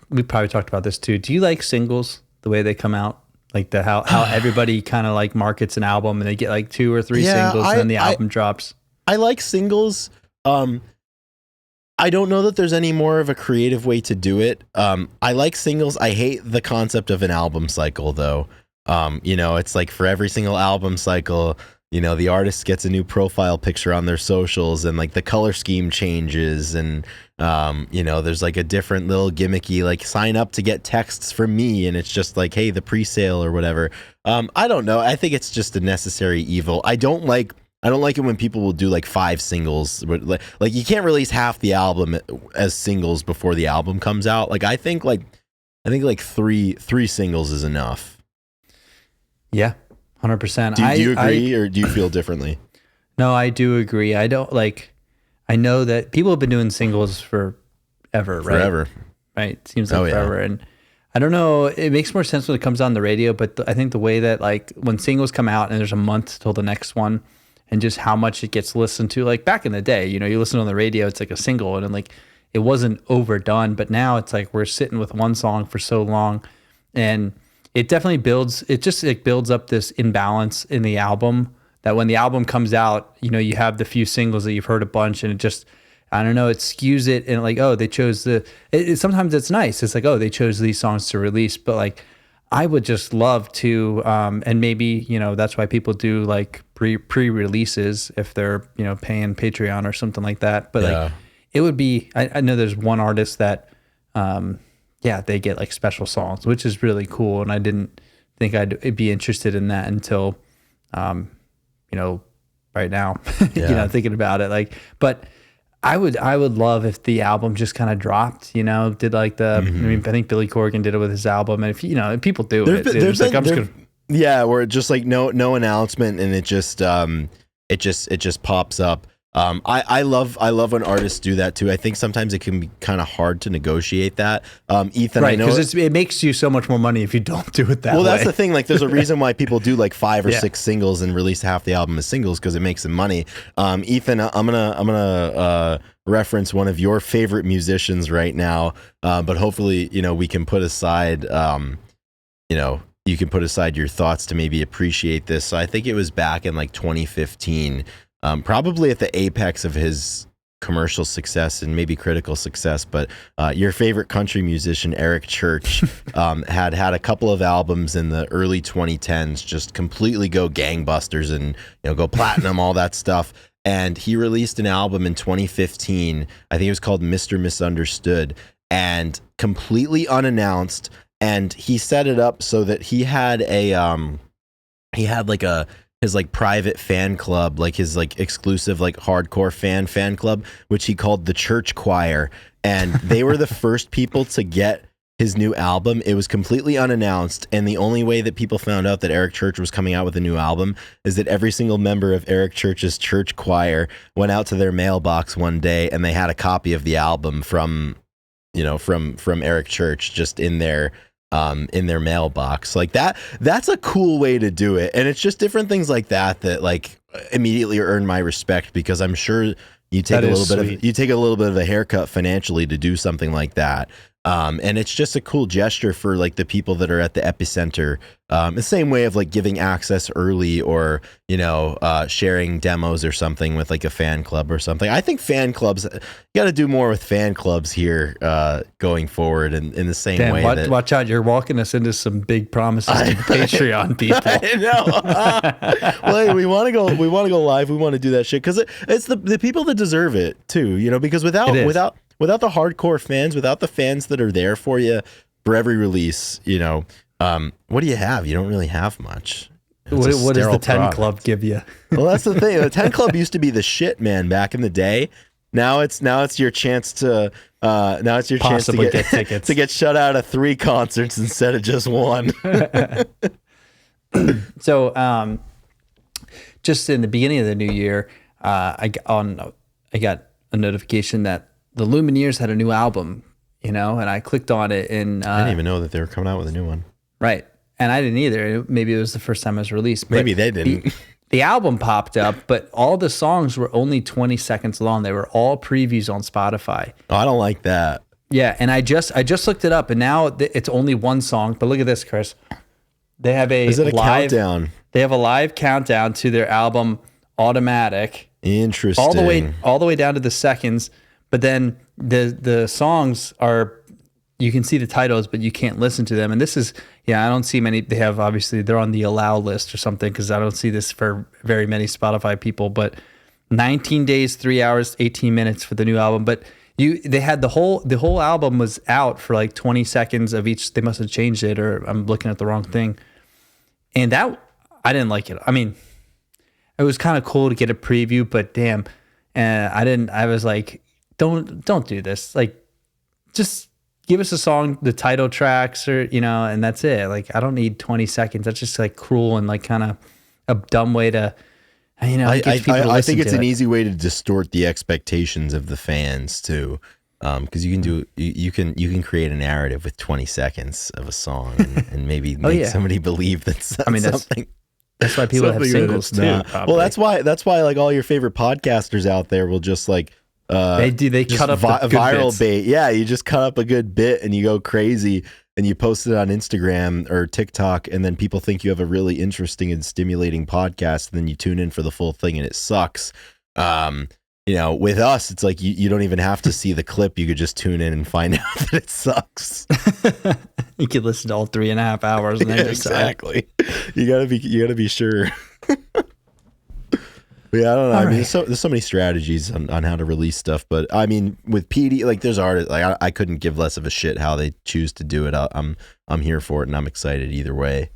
We probably talked about this too. Do you like singles the way they come out? Like how everybody kind of like markets an album and they get like 2 or 3 singles and then the album drops. I like singles. I don't know that there's any more of a creative way to do it. I like singles. I hate the concept of an album cycle though. It's like for every single album cycle, the artist gets a new profile picture on their socials and like the color scheme changes and, there's like a different little gimmicky, like sign up to get texts from me. And it's just like, hey, the pre-sale or whatever. I don't know. I think it's just a necessary evil. I don't like it when people will do like 5 singles. Like you can't release half the album as singles before the album comes out. Like I think like 3 singles is enough. Yeah, 100%. Do you agree or do you feel differently? No, I do agree. I know that people have been doing singles forever, right? Forever. Right. It seems like forever. Yeah. And I don't know, it makes more sense when it comes on the radio, but I think the way that like when singles come out and there's a month till the next one, and just how much it gets listened to, like back in the day, you listen on the radio, it's like a single, and then like it wasn't overdone. But now it's like we're sitting with one song for so long, and it definitely builds. It builds up this imbalance in the album that when the album comes out, you have the few singles that you've heard a bunch, and it just, I don't know, it skews it, and like, oh, they chose sometimes it's nice. It's like, oh, they chose these songs to release, but like, I would just love to, and maybe, that's why people do like pre-releases if they're, paying Patreon or something like that. But like, it would be, I know there's one artist that, they get like special songs, which is really cool. And I didn't think I'd be interested in that until, right now, thinking about it. Like, but I would love if the album just kind of dropped, did like I think Billy Corgan did it with his album. And if, people do it, it's like, I'm just going to. Yeah. Where it just like no announcement, and it just pops up. I love when artists do that too. I think sometimes it can be kind of hard to negotiate that. Ethan, right, because it makes you so much more money if you don't do it that way. Well, that's the thing. Like, there's a reason why people do like 5 or 6 singles and release half the album as singles, because it makes them money. Ethan, I'm gonna reference one of your favorite musicians right now, but hopefully, we can put aside, you can put aside your thoughts to maybe appreciate this. So I think it was back in like 2015. Probably at the apex of his commercial success and maybe critical success, but your favorite country musician, Eric Church, had a couple of albums in the early 2010s just completely go gangbusters and go platinum, all that stuff. And he released an album in 2015. I think it was called Mr. Misunderstood, and completely unannounced. And he set it up so that he had his like private fan club, like his like exclusive like hardcore fan club, which he called the Church Choir, and they were the first people to get his new album. It was completely unannounced, and the only way that people found out that Eric Church was coming out with a new album is that every single member of Eric Church's church choir went out to their mailbox one day, and they had a copy of the album from Eric Church just in their mailbox. Like that's a cool way to do it. And it's just different things like that like immediately earn my respect, because I'm sure you take a little bit of a haircut financially to do something like that. And it's just a cool gesture for like the people that are at the epicenter. The same way of like giving access early, or, sharing demos or something with like a fan club or something. I think fan clubs, you got to do more with fan clubs here going forward, in the same way. Watch out. You're walking us into some big promises to the Patreon people. I know. Well, hey, we want to go live. We want to do that shit because it's the people that deserve it too, because without the hardcore fans, without the fans that are there for you for every release, what do you have? You don't really have much. What does the 10 Club give you? Well, that's the thing. The 10 Club used to be the shit, man, back in the day. Now it's your chance to get tickets to get shut out of 3 concerts instead of just 1. So, just in the beginning of the new year, I got a notification that the Lumineers had a new album, and I clicked on it, and I didn't even know that they were coming out with a new one. Right. And I didn't either. Maybe it was the first time it was released. Maybe they didn't. The album popped up, but all the songs were only 20 seconds long. They were all previews on Spotify. Oh, I don't like that. Yeah, and I just looked it up, and now it's only one song. But look at this, Chris. They have a countdown? They have a live countdown to their album Automatic. Interesting. All the way down to the seconds. But then the songs are, you can see the titles, but you can't listen to them. And this is, I don't see many. They have, obviously, they're on the allow list or something, because I don't see this for very many Spotify people. But 19 days, 3 hours, 18 minutes for the new album. But they had the whole album was out for like 20 seconds of each. They must have changed it, or I'm looking at the wrong thing. And that, I didn't like it. I mean, it was kind of cool to get a preview, but damn, I was like, don't do this. Like, just give us a song, the title tracks, or, and that's it. Like, I don't need 20 seconds. That's just like cruel and like kind of a dumb way to, I think it's an easy way to distort the expectations of the fans too. Because you can create a narrative with 20 seconds of a song and maybe make somebody believe that something. That's why people have singles too. Well, that's why like all your favorite podcasters out there will just like They cut up the good viral bits. bait. Yeah, you just cut up a good bit and you go crazy and you post it on Instagram or TikTok, and then people think you have a really interesting and stimulating podcast, and then you tune in for the full thing and it sucks. With us, it's like you don't even have to see the clip. You could just tune in and find out that it sucks. You could listen to all 3.5 hours and then exactly. You gotta be sure. Yeah, I don't know. Right. There's so many strategies on how to release stuff, but I mean, with Petey, like there's artists, like I couldn't give less of a shit how they choose to do it. I'm here for it, and I'm excited either way.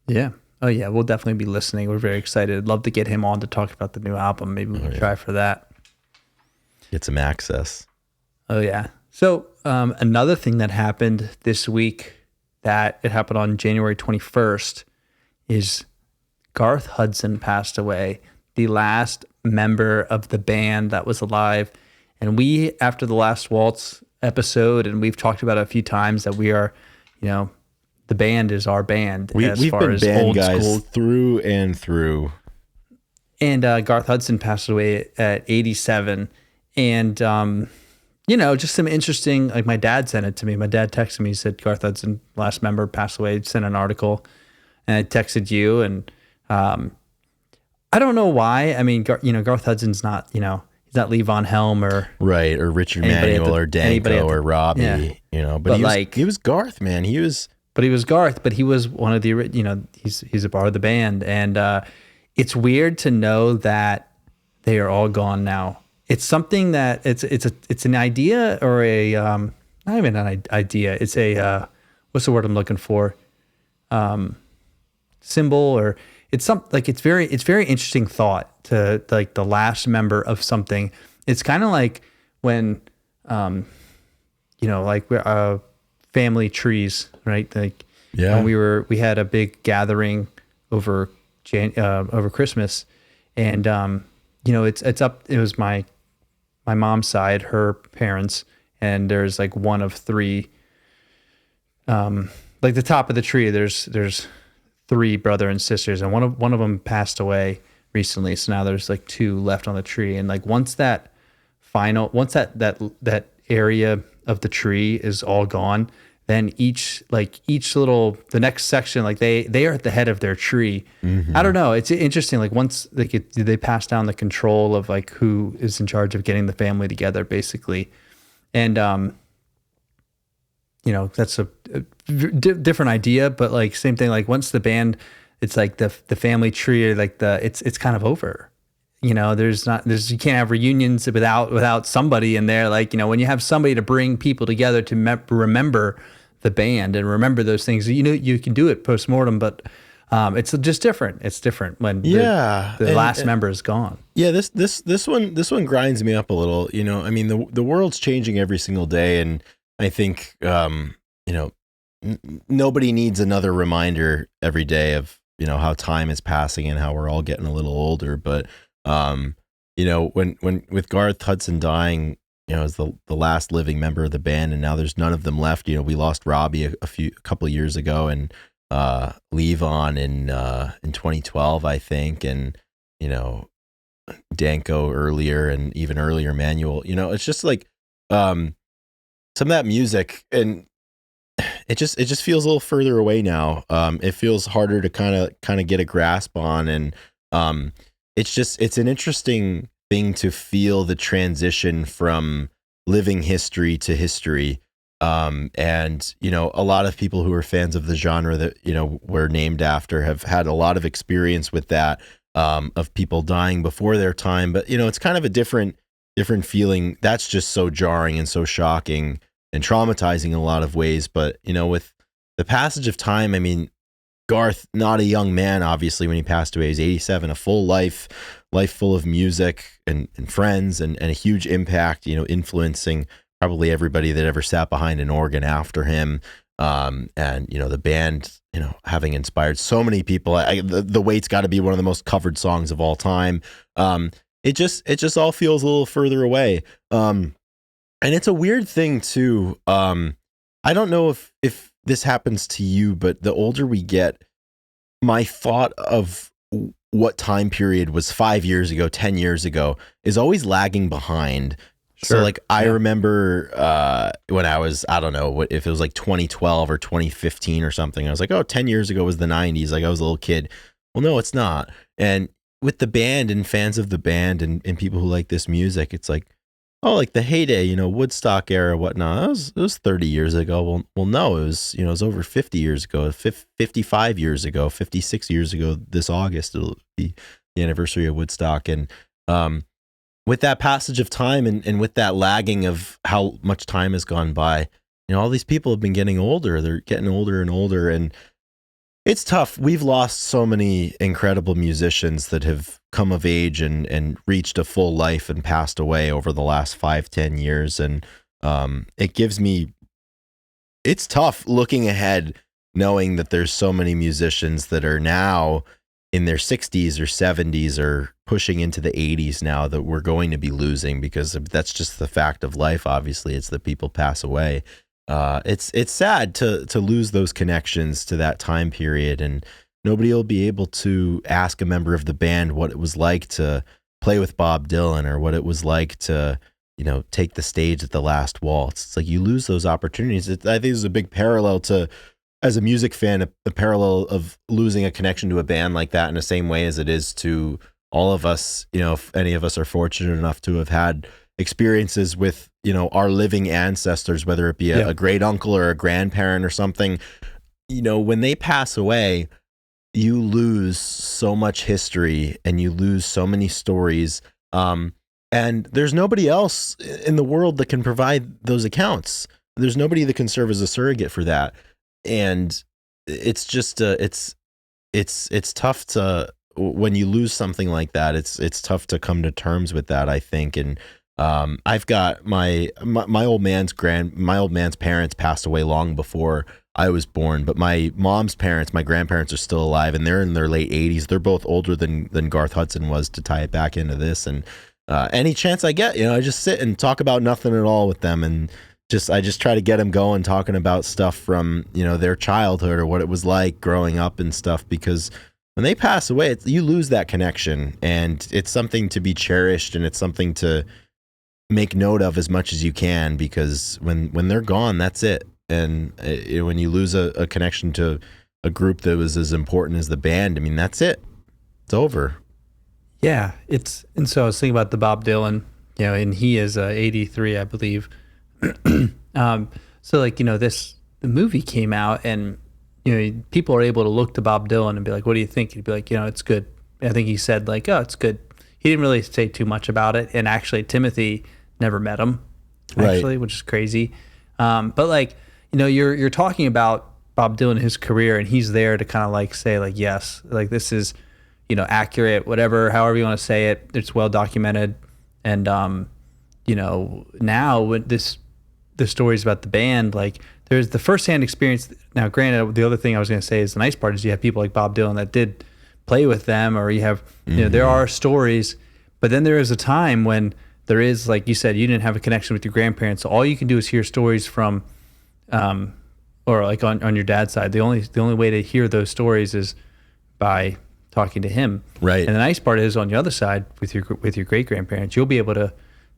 Yeah. Oh yeah, we'll definitely be listening. We're very excited. I'd love to get him on to talk about the new album. Maybe we can try for that. Get some access. Oh yeah. So another thing that happened this week, that it happened on January 21st, is Garth Hudson passed away, the last member of the band that was alive. And we, after the Last Waltz episode, and we've talked about it a few times, that we are, the band is our band. We've been band old guys school. Through and through. And Garth Hudson passed away at 87. And, just some interesting, like my dad sent it to me. My dad texted me, he said, Garth Hudson, last member, passed away, sent an article. And I texted you, and I don't know why. I mean, Garth Hudson's not, he's not Lee Von Helm or Richard Manuel or Danko or Robbie, but he was Garth, man. He was Garth, but he was one of the, he's a part of the band. And it's weird to know that they are all gone now. It's something that it's an idea, or a, not even an idea. It's a, what's the word I'm looking for? Symbol, or it's it's very interesting thought to like the last member of something. It's kind of like when, family trees, right? Like when we had a big gathering over Christmas, and it was my mom's side, her parents, and there's like one of three, like the top of the tree, there's 3 brother and sisters, and one of them passed away recently. So now there's like 2 left on the tree. And like once that area of the tree is all gone, then each little, the next section, like they are at the head of their tree. Mm-hmm. I don't know. It's interesting. Like once they pass down the control of like who is in charge of getting the family together, basically. And, that's a different idea, but like same thing. Like once the band, it's like the family tree, like it's kind of over. You can't have reunions without somebody in there. Like, when you have somebody to bring people together to remember the band and remember those things, you can do it post-mortem, but it's just different. It's different when the last member is gone. Yeah. This one grinds me up a little, I mean, the world's changing every single day. And I think, nobody needs another reminder every day of, how time is passing and how we're all getting a little older. But, when with Garth Hudson dying, as the last living member of the band, and now there's none of them left. We lost Robbie a couple of years ago, and Levon in 2012, I think, and Danko earlier, and even earlier Manuel. It's just like some of that music, and it just feels a little further away now. It feels harder to kind of get a grasp on, and it's an interesting thing to feel the transition from living history to history. And a lot of people who are fans of the genre that we're named after have had a lot of experience with that, of people dying before their time. But it's kind of a different feeling. That's just so jarring and so shocking and traumatizing in a lot of ways. But with the passage of time, I mean, Garth, not a young man, obviously, when he passed away. He was 87, a full life full of music and friends, and a huge impact, influencing probably everybody that ever sat behind an organ after him. And the band, having inspired so many people. The Wait's got to be one of the most covered songs of all time. It just all feels a little further away. And it's a weird thing too. I don't know if this happens to you, but the older we get, my thought of what time period was 5 years ago, 10 years ago is always lagging behind. So Sure. like I remember when I was, I don't know what if it was like 2012 or 2015 or something. I was like, oh, 10 years ago was the 90s. Like I was a little kid. Well, no, it's not. And with the band and fans of the band and people who like this music, it's like, oh, like the heyday, you know, Woodstock era, whatnot. It was 30 years ago. Well, no, it was, you know, it was over 50 years ago, 55 years ago, 56 years ago. This August, it'll be the anniversary of Woodstock. And with that passage of time and with that lagging of how much time has gone by, you know, all these people have been getting older. They're getting older and older, and it's tough. We've lost so many incredible musicians that have come of age and reached a full life and passed away over the last 5-10 years. And it's tough looking ahead, knowing that there's so many musicians that are now in their 60s or 70s or pushing into the 80s now that we're going to be losing, because that's just the fact of life. Obviously, it's that people pass away. It's sad to lose those connections to that time period, and nobody will be able to ask a member of the band what it was like to play with Bob Dylan or what it was like to, you know, take the stage at the last waltz. It's like you lose those opportunities. I think there's a big parallel to, as a music fan, a parallel of losing a connection to a band like that in the same way as it is to all of us. You know, if any of us are fortunate enough to have had experiences with, you know, our living ancestors, whether it be a great uncle or a grandparent or something, you know, when they pass away, you lose so much history and you lose so many stories. And there's nobody else in the world that can provide those accounts. There's nobody that can serve as a surrogate for that. And it's just it's tough to, when you lose something like that, it's tough to come to terms with that, I think. And I've got my old man's parents passed away long before I was born, but my mom's parents, my grandparents, are still alive, and they're in their late 80s. They're both older than Garth Hudson was, to tie it back into this. And any chance I get, you know, I just sit and talk about nothing at all with them, and I just try to get them going, talking about stuff from, you know, their childhood or what it was like growing up and stuff, because when they pass away, you lose that connection, and it's something to be cherished, and it's something to make note of as much as you can, because when they're gone, that's it. And when you lose a connection to a group that was as important as the band, I mean, that's it. It's over. Yeah, and so I was thinking about the Bob Dylan, you know, and he is 83, I believe. So like, you know, the movie came out, and, you know, people are able to look to Bob Dylan and be like, what do you think? He'd be like, you know, it's good. I think he said like, oh, it's good. He didn't really say too much about it. And actually Timothy never met him, actually, which is crazy. But like, you know, you're talking about Bob Dylan, his career, and he's there to kind of like say like, yes, like this is, you know, accurate, whatever, however you want to say it. It's well documented. And, you know, now with the stories about the band, like there's the firsthand experience. Now, granted, the other thing I was going to say is the nice part is you have people like Bob Dylan that did play with them, or you have, you know, there are stories, but then there is a time when there is, like you said, you didn't have a connection with your grandparents. So all you can do is hear stories from, or like on your dad's side. The only way to hear those stories is by talking to him. Right. And the nice part is on the other side with your great grandparents, you'll be able to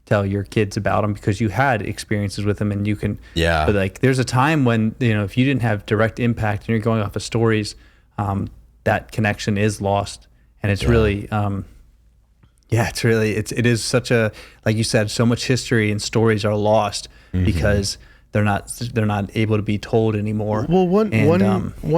tell your kids about them because you had experiences with them, and you can. Yeah. But like, there's a time when, you know, if you didn't have direct impact and you're going off of stories, that connection is lost, and it's really, it is such a, like you said, so much history and stories are lost because they're not able to be told anymore. Well, one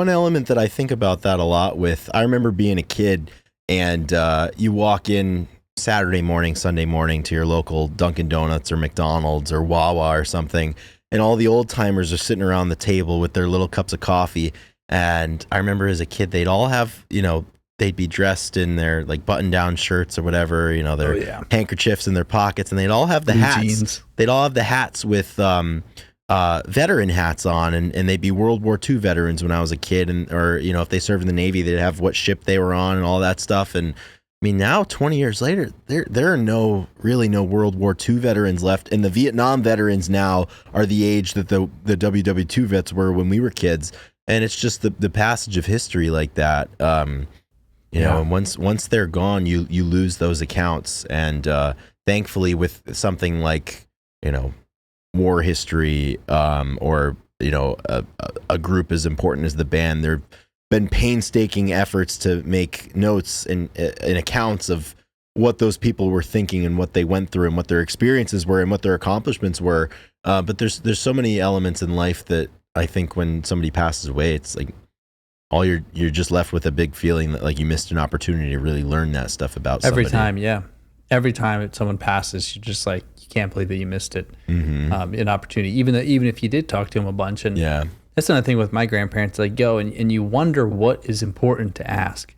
element that I think about that a lot with, I remember being a kid, and you walk in Saturday morning, Sunday morning to your local Dunkin' Donuts or McDonald's or Wawa or something, and all the old timers are sitting around the table with their little cups of coffee. And I remember as a kid, they'd all have, you know, they'd be dressed in their like button-down shirts or whatever, you know, their handkerchiefs in their pockets, and they'd all have the Blue hats. jeans. They'd all have the hats with veteran hats on, and they'd be World War II veterans when I was a kid, and or, you know, if they served in the Navy, they'd have what ship they were on and all that stuff. And I mean, now 20 years later, there are really no World War II veterans left, and the Vietnam veterans now are the age that the WW2 vets were when we were kids. And it's just the passage of history like that, you know. And once they're gone, you lose those accounts. And thankfully, with something like war history, or a group as important as the band. There've been painstaking efforts to make notes and accounts of what those people were thinking and what they went through and what their experiences were and what their accomplishments were. But there's so many elements in life that I think when somebody passes away, it's like you're just left with a big feeling that like you missed an opportunity to really learn that stuff about somebody. Every time someone passes, you're just like, you can't believe that you missed it. Mm-hmm. An opportunity, even if you did talk to them a bunch. And yeah, that's another thing with my grandparents. Like, go and you wonder what is important to ask.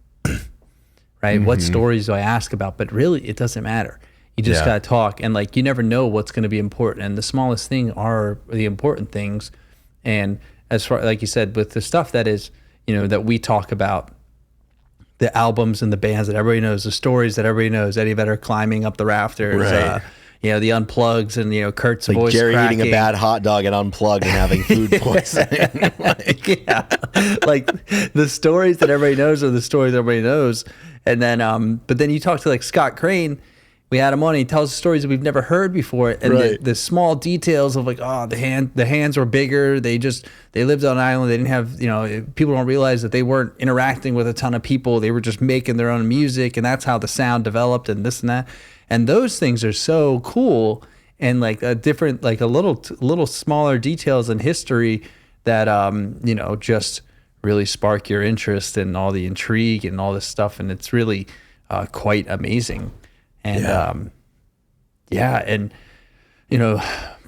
Right? Mm-hmm. What stories do I ask about? But really, it doesn't matter. You just gotta talk, and like you never know what's going to be important. And the smallest thing are the important things. And as far like you said, with the stuff that is, that we talk about, the albums and the bands that everybody knows, the stories that everybody knows, Eddie Vedder climbing up the rafters, right. The unplugs, and Kurt's like voice Jerry cracking. Eating a bad hot dog and unplugged and having food poisoning. Like the stories that everybody knows are the stories everybody knows. And then, but then you talk to like Scott Crane. We had him on. He tells stories that we've never heard before, and right. the small details of like, the hands were bigger. They lived on an island. They didn't have, people don't realize that they weren't interacting with a ton of people. They were just making their own music, and that's how the sound developed, and this and that. And those things are so cool, and like a different, like a little smaller details in history that just really spark your interest and all the intrigue and all this stuff, and it's really quite amazing. And and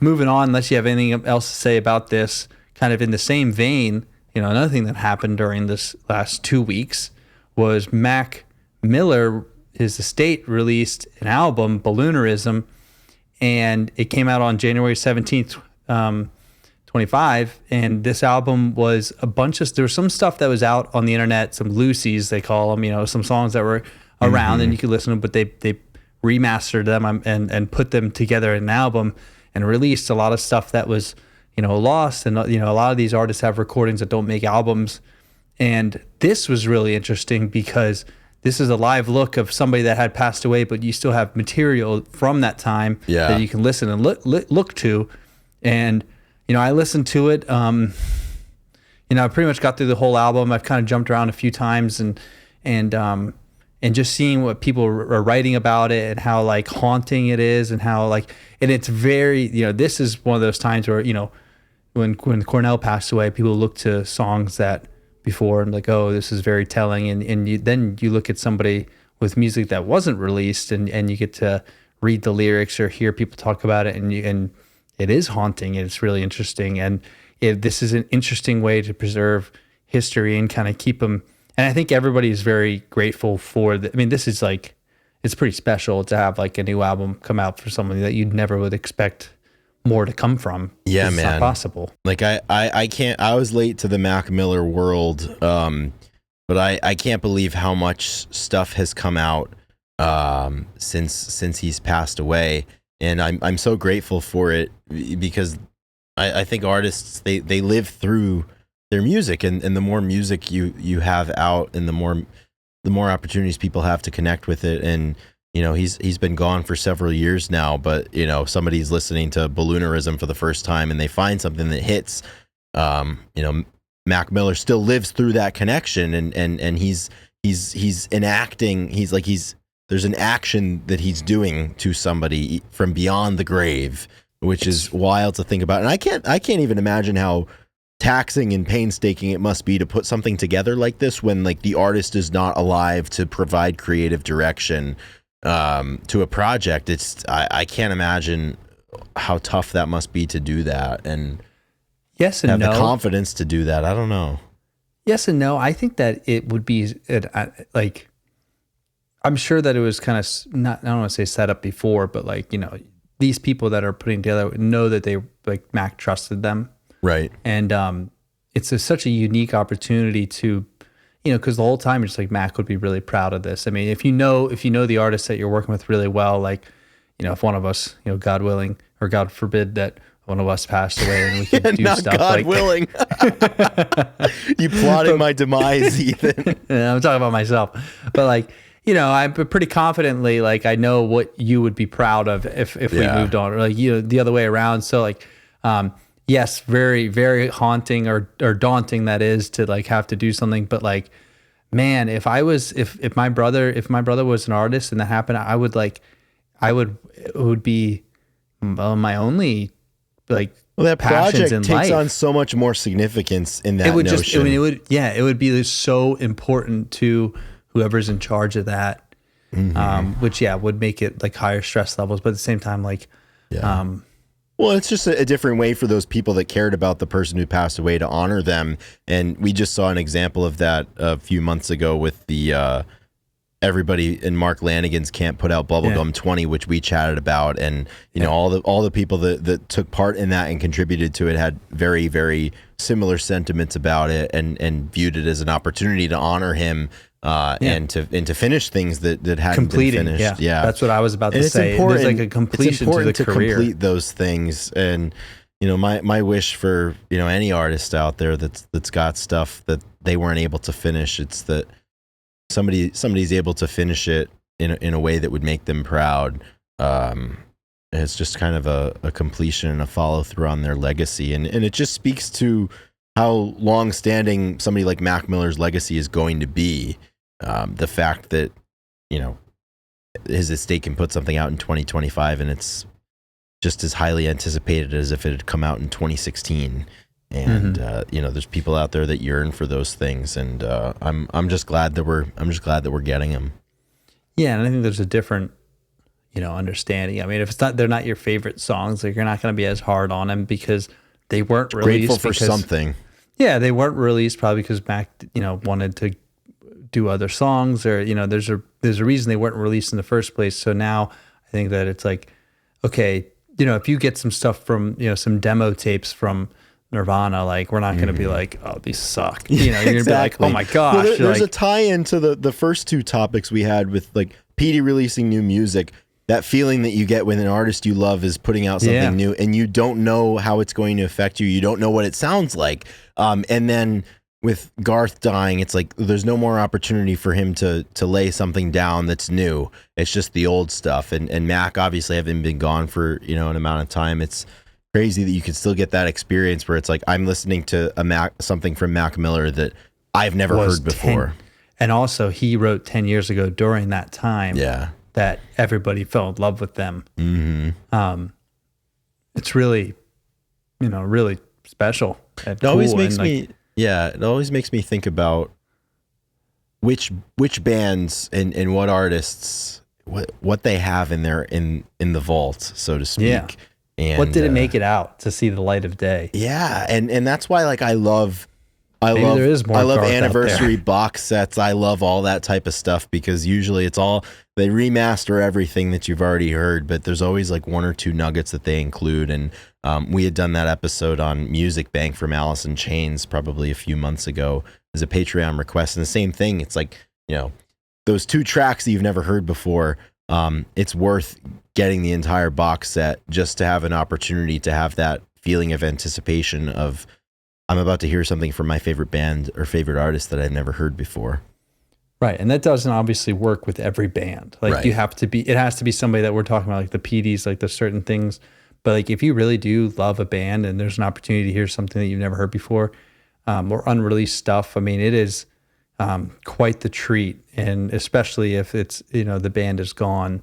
moving on, unless you have anything else to say about this, kind of in the same vein, another thing that happened during this last 2 weeks was Mac Miller, his estate, released an album, Balloonerism, and it came out on January 17th, 25, and this album was there was some stuff that was out on the internet, some loosies they call them, some songs that were around, mm-hmm. and you could listen to them, but they remastered them and put them together in an album and released a lot of stuff that was lost, and a lot of these artists have recordings that don't make albums. And this was really interesting because this is a live look of somebody that had passed away, but you still have material from that time that you can listen and look to. And I listened to it. I pretty much got through the whole album. I've kind of jumped around a few times and just seeing what people are writing about it and how like haunting it is, and how like, and it's very, this is one of those times where, when Cornell passed away, people look to songs that before and like, oh, this is very telling. And then you look at somebody with music that wasn't released, and you get to read the lyrics or hear people talk about it, and it is haunting, and it's really interesting. And this is an interesting way to preserve history and kind of keep them. And I think everybody is very grateful for this is like, it's pretty special to have like a new album come out for somebody that you never would expect more to come from. Yeah, it's man. not possible. Like I can't, I was late to the Mac Miller world. But I can't believe how much stuff has come out, since he's passed away. And I'm so grateful for it, because I think artists, they live through their music, and the more music you have out, and the more opportunities people have to connect with it. And he's been gone for several years now, but somebody's listening to Balloonerism for the first time and they find something that hits. Mac Miller still lives through that connection, and he's enacting. There's an action that he's doing to somebody from beyond the grave, which is wild to think about. And I can't even imagine how taxing and painstaking it must be to put something together like this when like the artist is not alive to provide creative direction to a project. I can't imagine how tough that must be to do that, and yes and have no. the confidence to do that. I don't know. Yes and no. I think that it would be like, I'm sure that it was kind of not, I don't want to say set up before, but like, these people that are putting together know that they, like, Mac trusted them. Right. And it's such a unique opportunity to, because the whole time it's like Mac would be really proud of this. I mean, if you know the artist that you're working with really well, like, if one of us, God willing, or God forbid that one of us passed away and we could do not stuff God like willing. You plotting my demise, Ethan. I'm talking about myself, but like, I pretty confidently, like, I know what you would be proud of if we moved on, or like, the other way around. So like, yes, very, very haunting or daunting that is to like have to do something. But like, man, if my brother was an artist and that happened, it would be my only like, well, that project in takes life. on so much more significance in that It would notion. it would be so important to whoever's in charge of that, which would make it like higher stress levels, but at the same time, like, well, it's just a different way for those people that cared about the person who passed away to honor them. And we just saw an example of that a few months ago with the everybody in Mark Lanigan's camp put out Bubblegum 20, which we chatted about, and know all the people that took part in that and contributed to it had very, very similar sentiments about it, and viewed it as an opportunity to honor him and to finish things that hadn't been finished. Yeah, that's what I was about to say. There's like a completion to the career. Complete those things, and my wish for any artist out there that's got stuff that they weren't able to finish, it's that somebody's able to finish it in a way that would make them proud. It's just kind of a completion and a follow through on their legacy, and it just speaks to how long standing somebody like Mac Miller's legacy is going to be. The fact that his estate can put something out in 2025 and it's just as highly anticipated as if it had come out in 2016. And there's people out there that yearn for those things, and I'm just glad that we're getting them. Yeah, and I think there's a different understanding. I mean, if they're not your favorite songs, like, you're not going to be as hard on them because they weren't released. Grateful for something. Yeah, they weren't released probably because Mac wanted to do other songs, or there's a reason they weren't released in the first place. So now I think that it's like, okay, if you get some stuff from some demo tapes from Nirvana, like, we're not going to be like, oh, these suck. You're going to be like, oh my gosh. Well, there's a tie-in to the first two topics we had with like Petey releasing new music. That feeling that you get when an artist you love is putting out something new, and you don't know how it's going to affect you. You don't know what it sounds like. And then with Garth dying, it's like there's no more opportunity for him to lay something down that's new. It's just the old stuff. And Mac, obviously, having been gone for an amount of time, it's crazy that you can still get that experience where it's like I'm listening to something from Mac Miller that I've never heard before. And also, he wrote 10 years ago during that time that everybody fell in love with them. It's really, really special. It always makes it always makes me think about which bands and what artists, what they have in the vault, so to speak. Yeah. And what did it make it out to see the light of day? Yeah, and that's why, like, I love anniversary box sets. I love all that type of stuff, because usually they remaster everything that you've already heard, but there's always like one or two nuggets that they include. And we had done that episode on Music Bank from Alice in Chains probably a few months ago as a Patreon request, and the same thing. It's like, those two tracks that you've never heard before. It's worth getting the entire box set just to have an opportunity to have that feeling of anticipation of, I'm about to hear something from my favorite band or favorite artist that I've never heard before. Right. And that doesn't obviously work with every band. Like, it has to be somebody that we're talking about, like the Peteys, like there's certain things. But like, if you really do love a band and there's an opportunity to hear something that you've never heard before, or unreleased stuff, I mean, it is quite the treat. And especially if it's, the band is gone.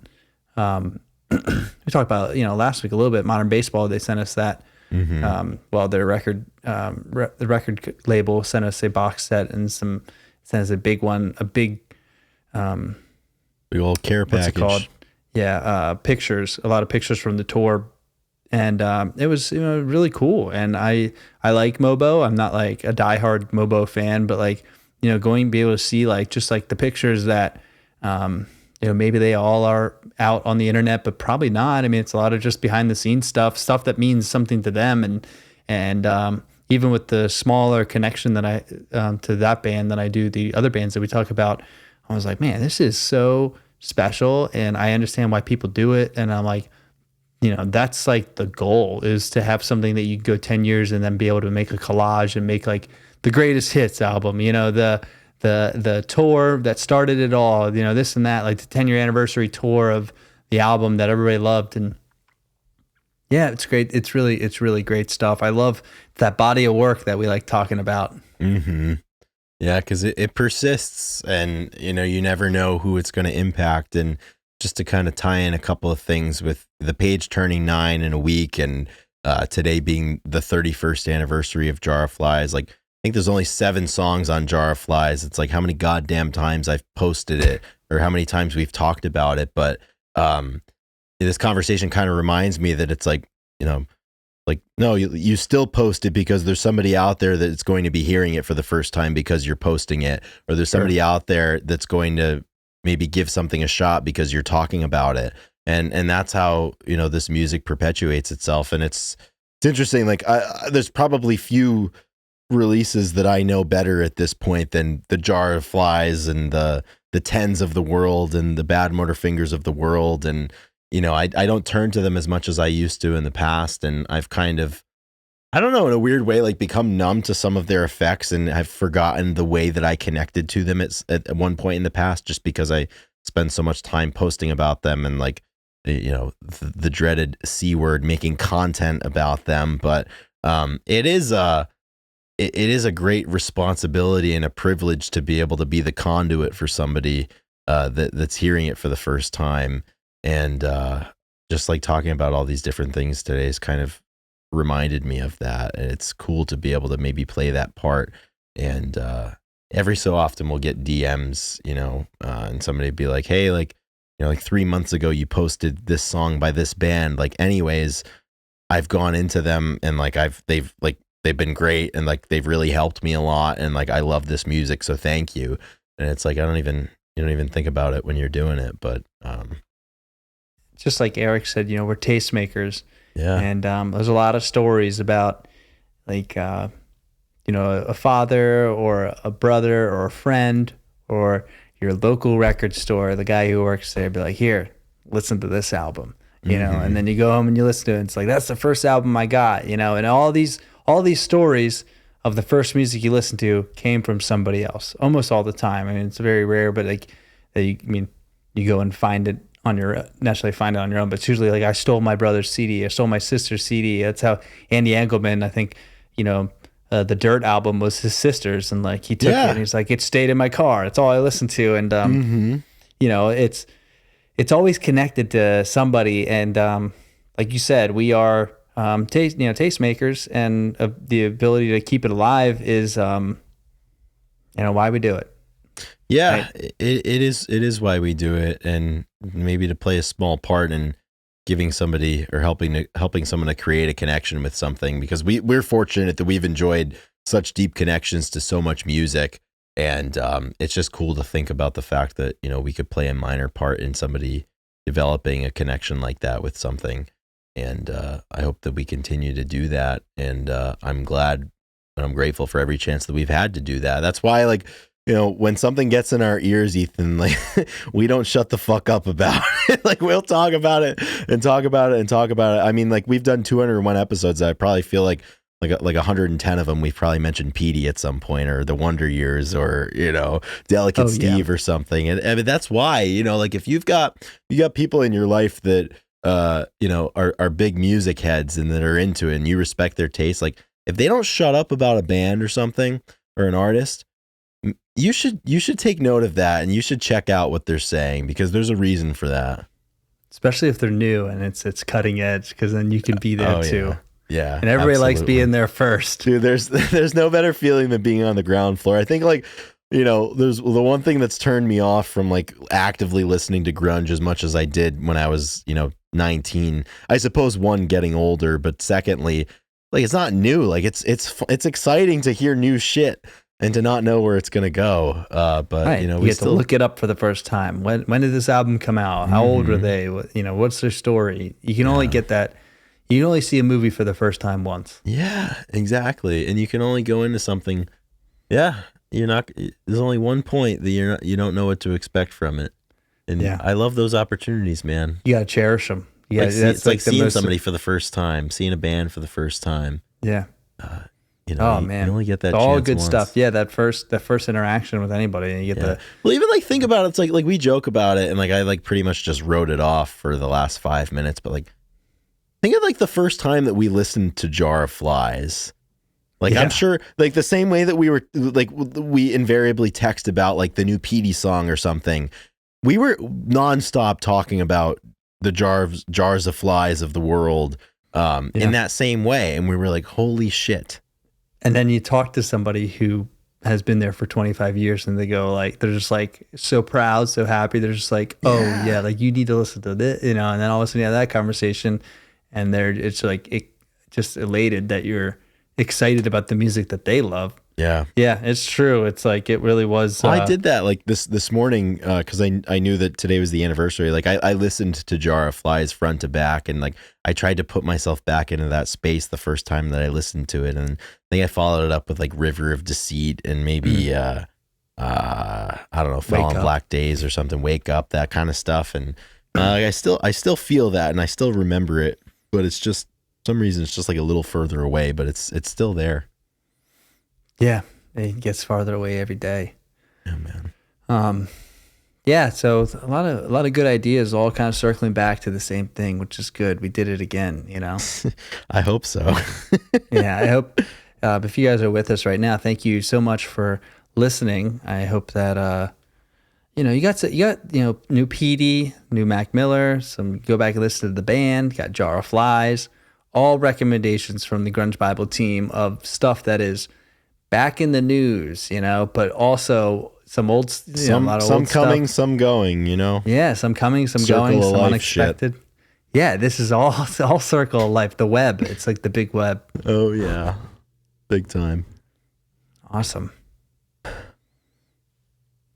We talked about, last week a little bit, Modern Baseball, they sent us that. Their record, the record label sent us a box set and sent us a big big old care package. What's it called? Yeah, pictures, a lot of pictures from the tour, and it was really cool. And I like Mobo. I'm not like a diehard Mobo fan, but like going to be able to see like just like the pictures that maybe they all are out on the internet, but probably not. I mean, it's a lot of just behind the scenes stuff that means something to them. And even with the smaller connection that I, to that band than I do the other bands that we talk about, I was like, man, this is so special. And I understand why people do it. And I'm like, that's like the goal, is to have something that you go 10 years and then be able to make a collage and make like the greatest hits album, the tour that started it all, you know, this and that, like the 10-year anniversary tour of the album that everybody loved. And yeah, it's great. It's really great stuff. I love that body of work that we like talking about. Mm-hmm. Yeah, because it persists, and you know, you never know who it's going to impact. And just to kind of tie in a couple of things with the page turning 9 in a week, and today being the 31st anniversary of Jar of Flies, like I think there's only 7 songs on Jar of Flies. It's like how many goddamn times I've posted it, or how many times we've talked about it. But this conversation kind of reminds me that it's like, you know, like, no, you still post it because there's somebody out there that's going to be hearing it for the first time because you're posting it, or there's somebody out there that's going to maybe give something a shot because you're talking about it. And that's how, you know, this music perpetuates itself. And it's interesting. Like there's probably few releases that I know better at this point than the Jar of Flies and the Tens of the world and the Bad Motor Fingers of the world. And you know, I don't turn to them as much as I used to in the past. And I've kind of, I don't know, in a weird way, like become numb to some of their effects, and I've forgotten the way that I connected to them at one point in the past, just because I spend so much time posting about them and like, you know, the dreaded C word, making content about them. But it is a great responsibility and a privilege to be able to be the conduit for somebody that's hearing it for the first time. And just like talking about all these different things today has kind of reminded me of that. And it's cool to be able to maybe play that part. And every so often we'll get DMs, you know, and somebody be like, hey, like, you know, like 3 months ago you posted this song by this band. Like, anyways, I've gone into them and like they've been great, and like they've really helped me a lot, and like I love this music, so thank you. And it's like you don't even think about it when you're doing it, but just like Eric said, you know, we're tastemakers. Yeah. And there's a lot of stories about like, you know, a father or a brother or a friend or your local record store, the guy who works there, be like, here, listen to this album, you know, and then you go home and you listen to it. And it's like, that's the first album I got, you know, and all these stories of the first music you listen to came from somebody else almost all the time. I mean, it's very rare, but like, you go and find it necessarily find it on your own, but it's usually like, I stole my brother's CD, I stole my sister's CD. That's how Andy Engelman, I think, you know, the Dirt album was his sister's, and like he took it and he's like, it stayed in my car. It's all I listened to. And, you know, it's always connected to somebody. And like you said, we are tastemakers, and the ability to keep it alive is, you know, why we do it. Yeah, right? it is why we do it, and maybe to play a small part in giving somebody or helping someone to create a connection with something, because we're fortunate that we've enjoyed such deep connections to so much music, and it's just cool to think about the fact that, you know, we could play a minor part in somebody developing a connection like that with something. And I hope that we continue to do that, and I'm glad and I'm grateful for every chance that we've had to do that. That's why, like, you know, when something gets in our ears, Ethan, like we don't shut the fuck up about it. Like, we'll talk about it and talk about it and talk about it. I mean, like, we've done 201 episodes. I probably feel like 110 of them we've probably mentioned Petey at some point, or the Wonder Years, or, you know, Delicate Steve or something. And I mean, that's why, you know, like, if you got people in your life that you know, are big music heads and that are into it, and you respect their taste, like, if they don't shut up about a band or something or an artist, you should take note of that, and you should check out what they're saying, because there's a reason for that. Especially if they're new and it's cutting edge, because then you can be there too. Yeah. And everybody likes being there first. Dude, there's no better feeling than being on the ground floor. I think, like, you know, there's the one thing that's turned me off from like actively listening to grunge as much as I did when I was, you know, 19. I suppose, one, getting older, but secondly, like, it's not new. Like, it's exciting to hear new shit and to not know where it's going to go. But right. You know, we get to look it up for the first time. When did this album come out? How old were they? You know, what's their story? You can only get that. You can only see a movie for the first time once. Yeah, exactly. And you can only go into something. Yeah. There's only one point that you don't know what to expect from it. And I love those opportunities, man. You got to cherish them. Yeah. It's like seeing somebody for the first time, seeing a band for the first time. Yeah. You know, Oh you man, only get that all chance good once. stuff. Yeah, that first interaction with anybody, and you get the Well, even like think about it. It's like we joke about it, and like I like pretty much just wrote it off for the last 5 minutes. But like, think of like the first time that we listened to Jar of Flies. Like Yeah. I'm sure, like the same way that we were like we invariably text about like the new Petey song or something. We were nonstop talking about the jars of flies of the world in that same way, and we were like, holy shit. And then you talk to somebody who has been there for 25 years and they go like, they're just like so proud, so happy. They're just like, oh yeah, like you need to listen to this, you know, and then all of a sudden you have that conversation and it's like, just elated that you're excited about the music that they love. Yeah. Yeah, it's true. It's like, it really was. Well, I did that like this morning because I knew that today was the anniversary. Like I listened to Jar of Flies front to back, and like I tried to put myself back into that space the first time that I listened to it, and I think I followed it up with like River of Deceit and maybe I don't know, Fell on Black Days or something, Wake Up, that kind of stuff. And I still feel that, and I still remember it, but it's just for some reason it's just like a little further away, but it's still there. Yeah, it gets farther away every day. Yeah, man. Yeah, so a lot of good ideas, all kind of circling back to the same thing, which is good. We did it again, you know. I hope so. Yeah, I hope if you guys are with us right now, thank you so much for listening. I hope that you got new Petey, new Mac Miller, go back and listen to the band, got Jar of Flies, all recommendations from the Grunge Bible team of stuff that is back in the news, you know, but also some old, a lot of some old coming, stuff. some going, you know. Yeah, some coming, some Circle going, of some life unexpected. Shit. Yeah, this is all circle of life. The web, it's like the big web. Oh yeah, big time. Awesome.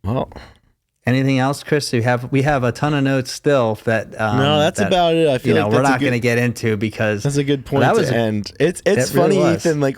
Well, anything else, Chris? We have a ton of notes still that. No, that's about it. I feel like we're not going to get into because that's a good point to end. It's funny, really, Ethan. Like.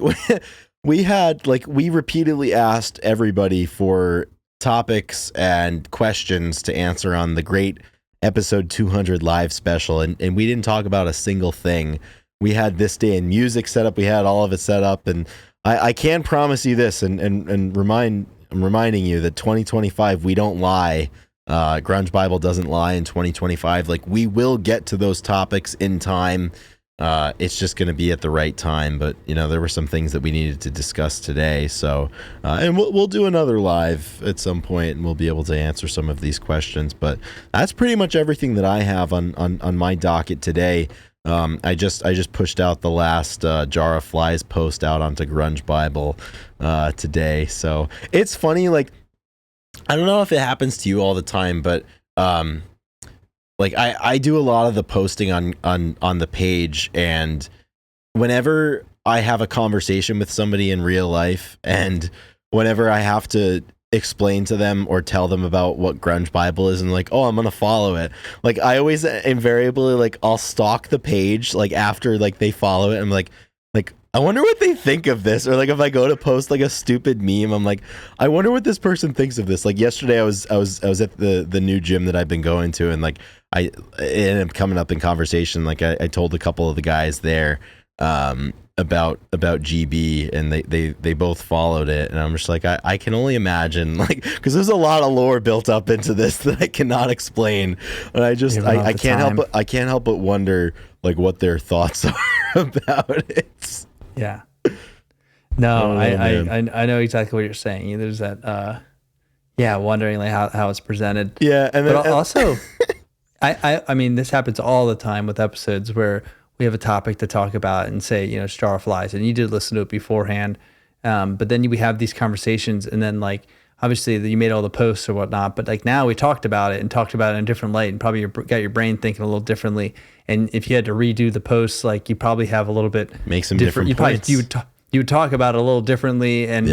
We repeatedly asked everybody for topics and questions to answer on the great episode 200 live special, and we didn't talk about a single thing. We had this day in music set up. We had all of it set up, and I can promise you this, and I'm reminding you that 2025 we don't lie. Grunge Bible doesn't lie in 2025. Like we will get to those topics in time. It's just going to be at the right time, but you know there were some things that we needed to discuss today. So, and we'll do another live at some point, and we'll be able to answer some of these questions. But that's pretty much everything that I have on my docket today. I just pushed out the last Jar of Flies post out onto Grunge Bible today. So it's funny, like I don't know if it happens to you all the time, but like I do a lot of the posting on the page, and whenever I have a conversation with somebody in real life, and whenever I have to explain to them or tell them about what Grunge Bible is and like, oh, I'm gonna follow it, like I always invariably like I'll stalk the page like after like they follow it. I'm like I wonder what they think of this. Or like if I go to post like a stupid meme, I'm like, I wonder what this person thinks of this. Like yesterday I was at the new gym that I've been going to, and like I ended up coming up in conversation. Like I told a couple of the guys there about GB, and they both followed it, and I'm just like I can only imagine, like, because there's a lot of lore built up into this that I cannot explain, and I can't help but wonder like what their thoughts are about it. Yeah. No, I know exactly what you're saying. There's that wondering like how it's presented. Yeah, and then, but also I mean this happens all the time with episodes where we have a topic to talk about and say, you know, Jar of Flies, and you did listen to it beforehand. But then we have these conversations, and then like obviously you made all the posts or whatnot, but like now we talked about it in a different light, and probably got your brain thinking a little differently. And if you had to redo the posts, like you probably have a little bit make some different points. You would talk about it a little differently, and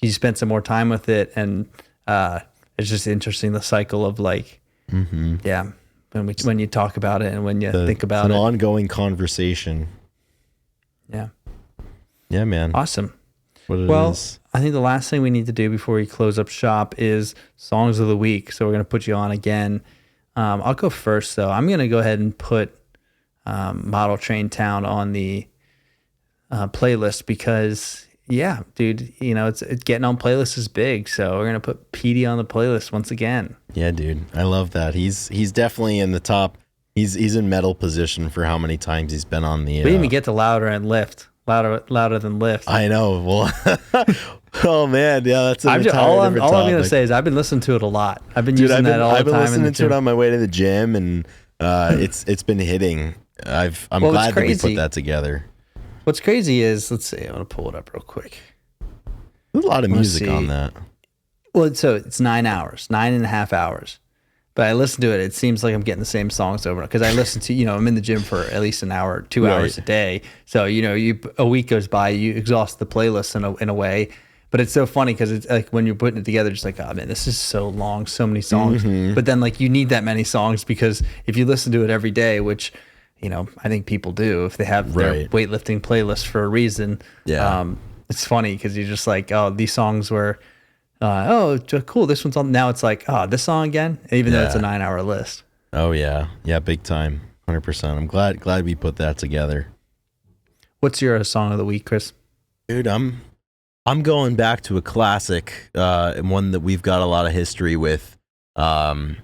you spent some more time with it, and it's just interesting the cycle of like when you talk about it and when you think about it. It's an ongoing conversation. Yeah. Yeah, man. Awesome. Well, I think the last thing we need to do before we close up shop is songs of the week. So we're going to put you on again. I'll go first, though. I'm going to go ahead and put Model Train Town on the playlist because, yeah, dude, you know, it's getting on playlists is big. So we're gonna put Petey on the playlist once again. Yeah, dude, I love that. He's definitely in the top. He's in medal position for how many times he's been on the. We didn't even get to louder and lift. Louder than lift. I know. Well, oh man, yeah, that's all I'm gonna say is I've been listening to it a lot. I've been using that all the time. I've been listening to it on my way to the gym, and it's been hitting. I'm glad that we put that together. What's crazy is, let's see, I'm gonna pull it up real quick. There's a lot of music on that. Well, so it's 9.5 hours. But I listen to it, it seems like I'm getting the same songs over because I listen to, I'm in the gym for at least an hour, 2 hours a day. So, a week goes by, you exhaust the playlist in a way. But it's so funny because it's like when you're putting it together, just like, oh man, this is so long, so many songs. Mm-hmm. But then like you need that many songs because if you listen to it every day, which, I think people do, if they have their weightlifting playlist for a reason, it's funny because you're just like, oh, these songs were... cool. This one's on. Now it's like, this song again, even though it's a 9-hour list. Oh yeah, big time, 100%. I'm glad we put that together. What's your song of the week, Chris? Dude, I'm going back to a classic, and one that we've got a lot of history with. I'm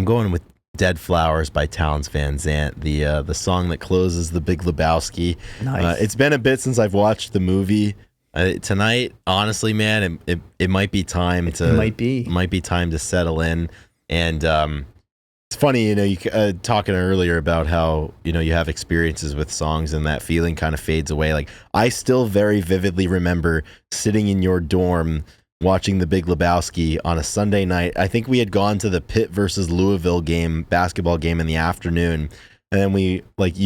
going with "Dead Flowers" by Townes Van Zandt, the song that closes The Big Lebowski. Nice. It's been a bit since I've watched the movie. Tonight, honestly, man, it might be time to might be time to settle in. And it's funny, you talking earlier about how you have experiences with songs and that feeling kind of fades away. Like I still very vividly remember sitting in your dorm watching The Big Lebowski on a Sunday night. I think we had gone to the Pitt versus Louisville basketball game in the afternoon, and then you,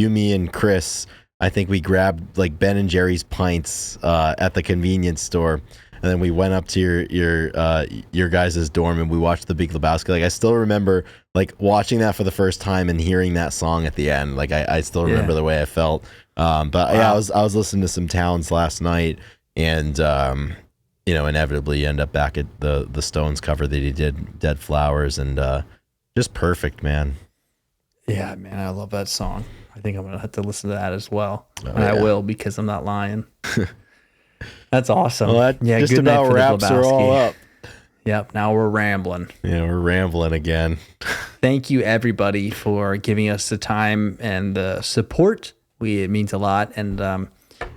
me, and Chris. I think we grabbed like Ben and Jerry's pints at the convenience store, and then we went up to your guys' dorm and we watched The Big Lebowski. Like I still remember like watching that for the first time and hearing that song at the end. Like I still remember the way I felt. But yeah, I was listening to some Townes last night, and inevitably you end up back at the Stones cover that he did, "Dead Flowers," and just perfect, man. Yeah, man, I love that song. I think I'm going to have to listen to that as well. I will because I'm not lying. That's awesome. Well, that just good about wraps her all up. Yep, now we're rambling. Yeah, we're rambling again. Thank you, everybody, for giving us the time and the support. It means a lot. And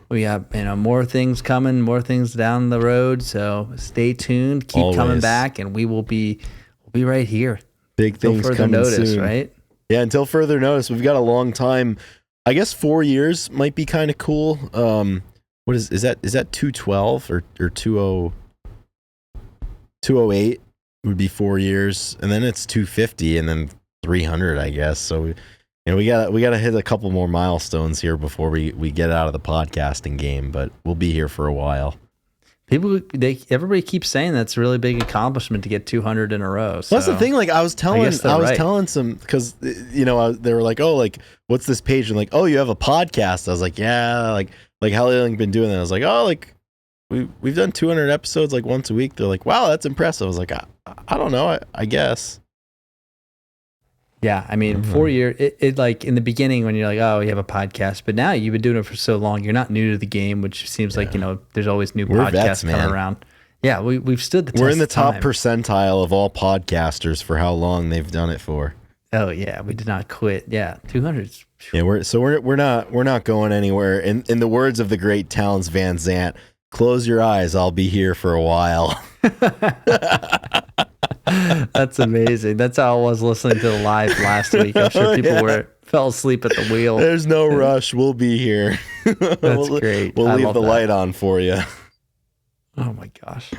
we have more things coming, more things down the road. So stay tuned. Keep coming back, and we'll be right here. Big things coming soon. Right? Yeah, until further notice, we've got a long time. I guess 4 years might be kind of cool. What is that 212 or 208 would be 4 years, and then it's 250 and then 300, I guess. So we got to hit a couple more milestones here before we get out of the podcasting game, but we'll be here for a while. Everybody keeps saying that's a really big accomplishment to get 200 in a row. So. That's the thing. Like I was telling some, because they were like, oh, like what's this page? And like, oh, you have a podcast. I was like, yeah, like how long you been doing that? I was like, oh, like we've done 200 episodes like once a week. They're like, wow, that's impressive. I was like, I don't know, I guess. Yeah, I mean, 4 years, it like in the beginning when you're like, oh, you have a podcast, but now you've been doing it for so long, you're not new to the game, which seems like, there's always new podcasts coming around. Yeah, we've stood the test. We're in the top percentile of all podcasters for how long they've done it for. Oh yeah, we did not quit. Yeah, 200. Yeah, we're not going anywhere. In the words of the great Townes Van Zandt, close your eyes, I'll be here for a while. That's amazing. That's how I was listening to the live last week. I'm sure people fell asleep at the wheel. There's no rush. We'll be here. That's great. We'll leave the light on for you. Oh my gosh.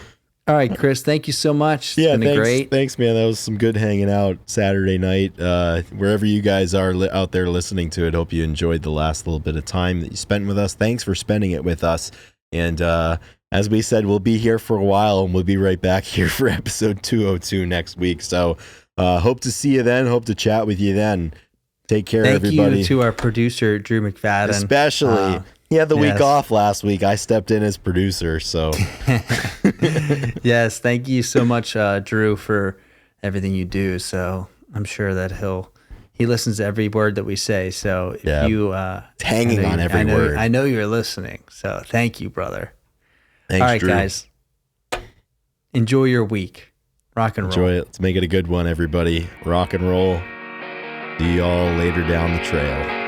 All right, Chris, thank you so much. It's been great. Thanks, man. That was some good hanging out Saturday night. Wherever you guys are out there listening to it, hope you enjoyed the last little bit of time that you spent with us. Thanks for spending it with us. And as we said, we'll be here for a while, and we'll be right back here for episode 202 next week. So hope to see you then. Hope to chat with you then. Take care, everybody. Thank you to our producer, Drew McFadden. Especially. He had the week off last week. I stepped in as producer, so. Yes, thank you so much, Drew, for everything you do. So I'm sure that he'll He listens to every word that we say. So if you, it's hanging on every word. I know you're listening. So thank you, brother. Thanks, all right, Drew. guys. Enjoy your week. Rock and roll. Enjoy it. Let's make it a good one, everybody. Rock and roll. See y'all later down the trail.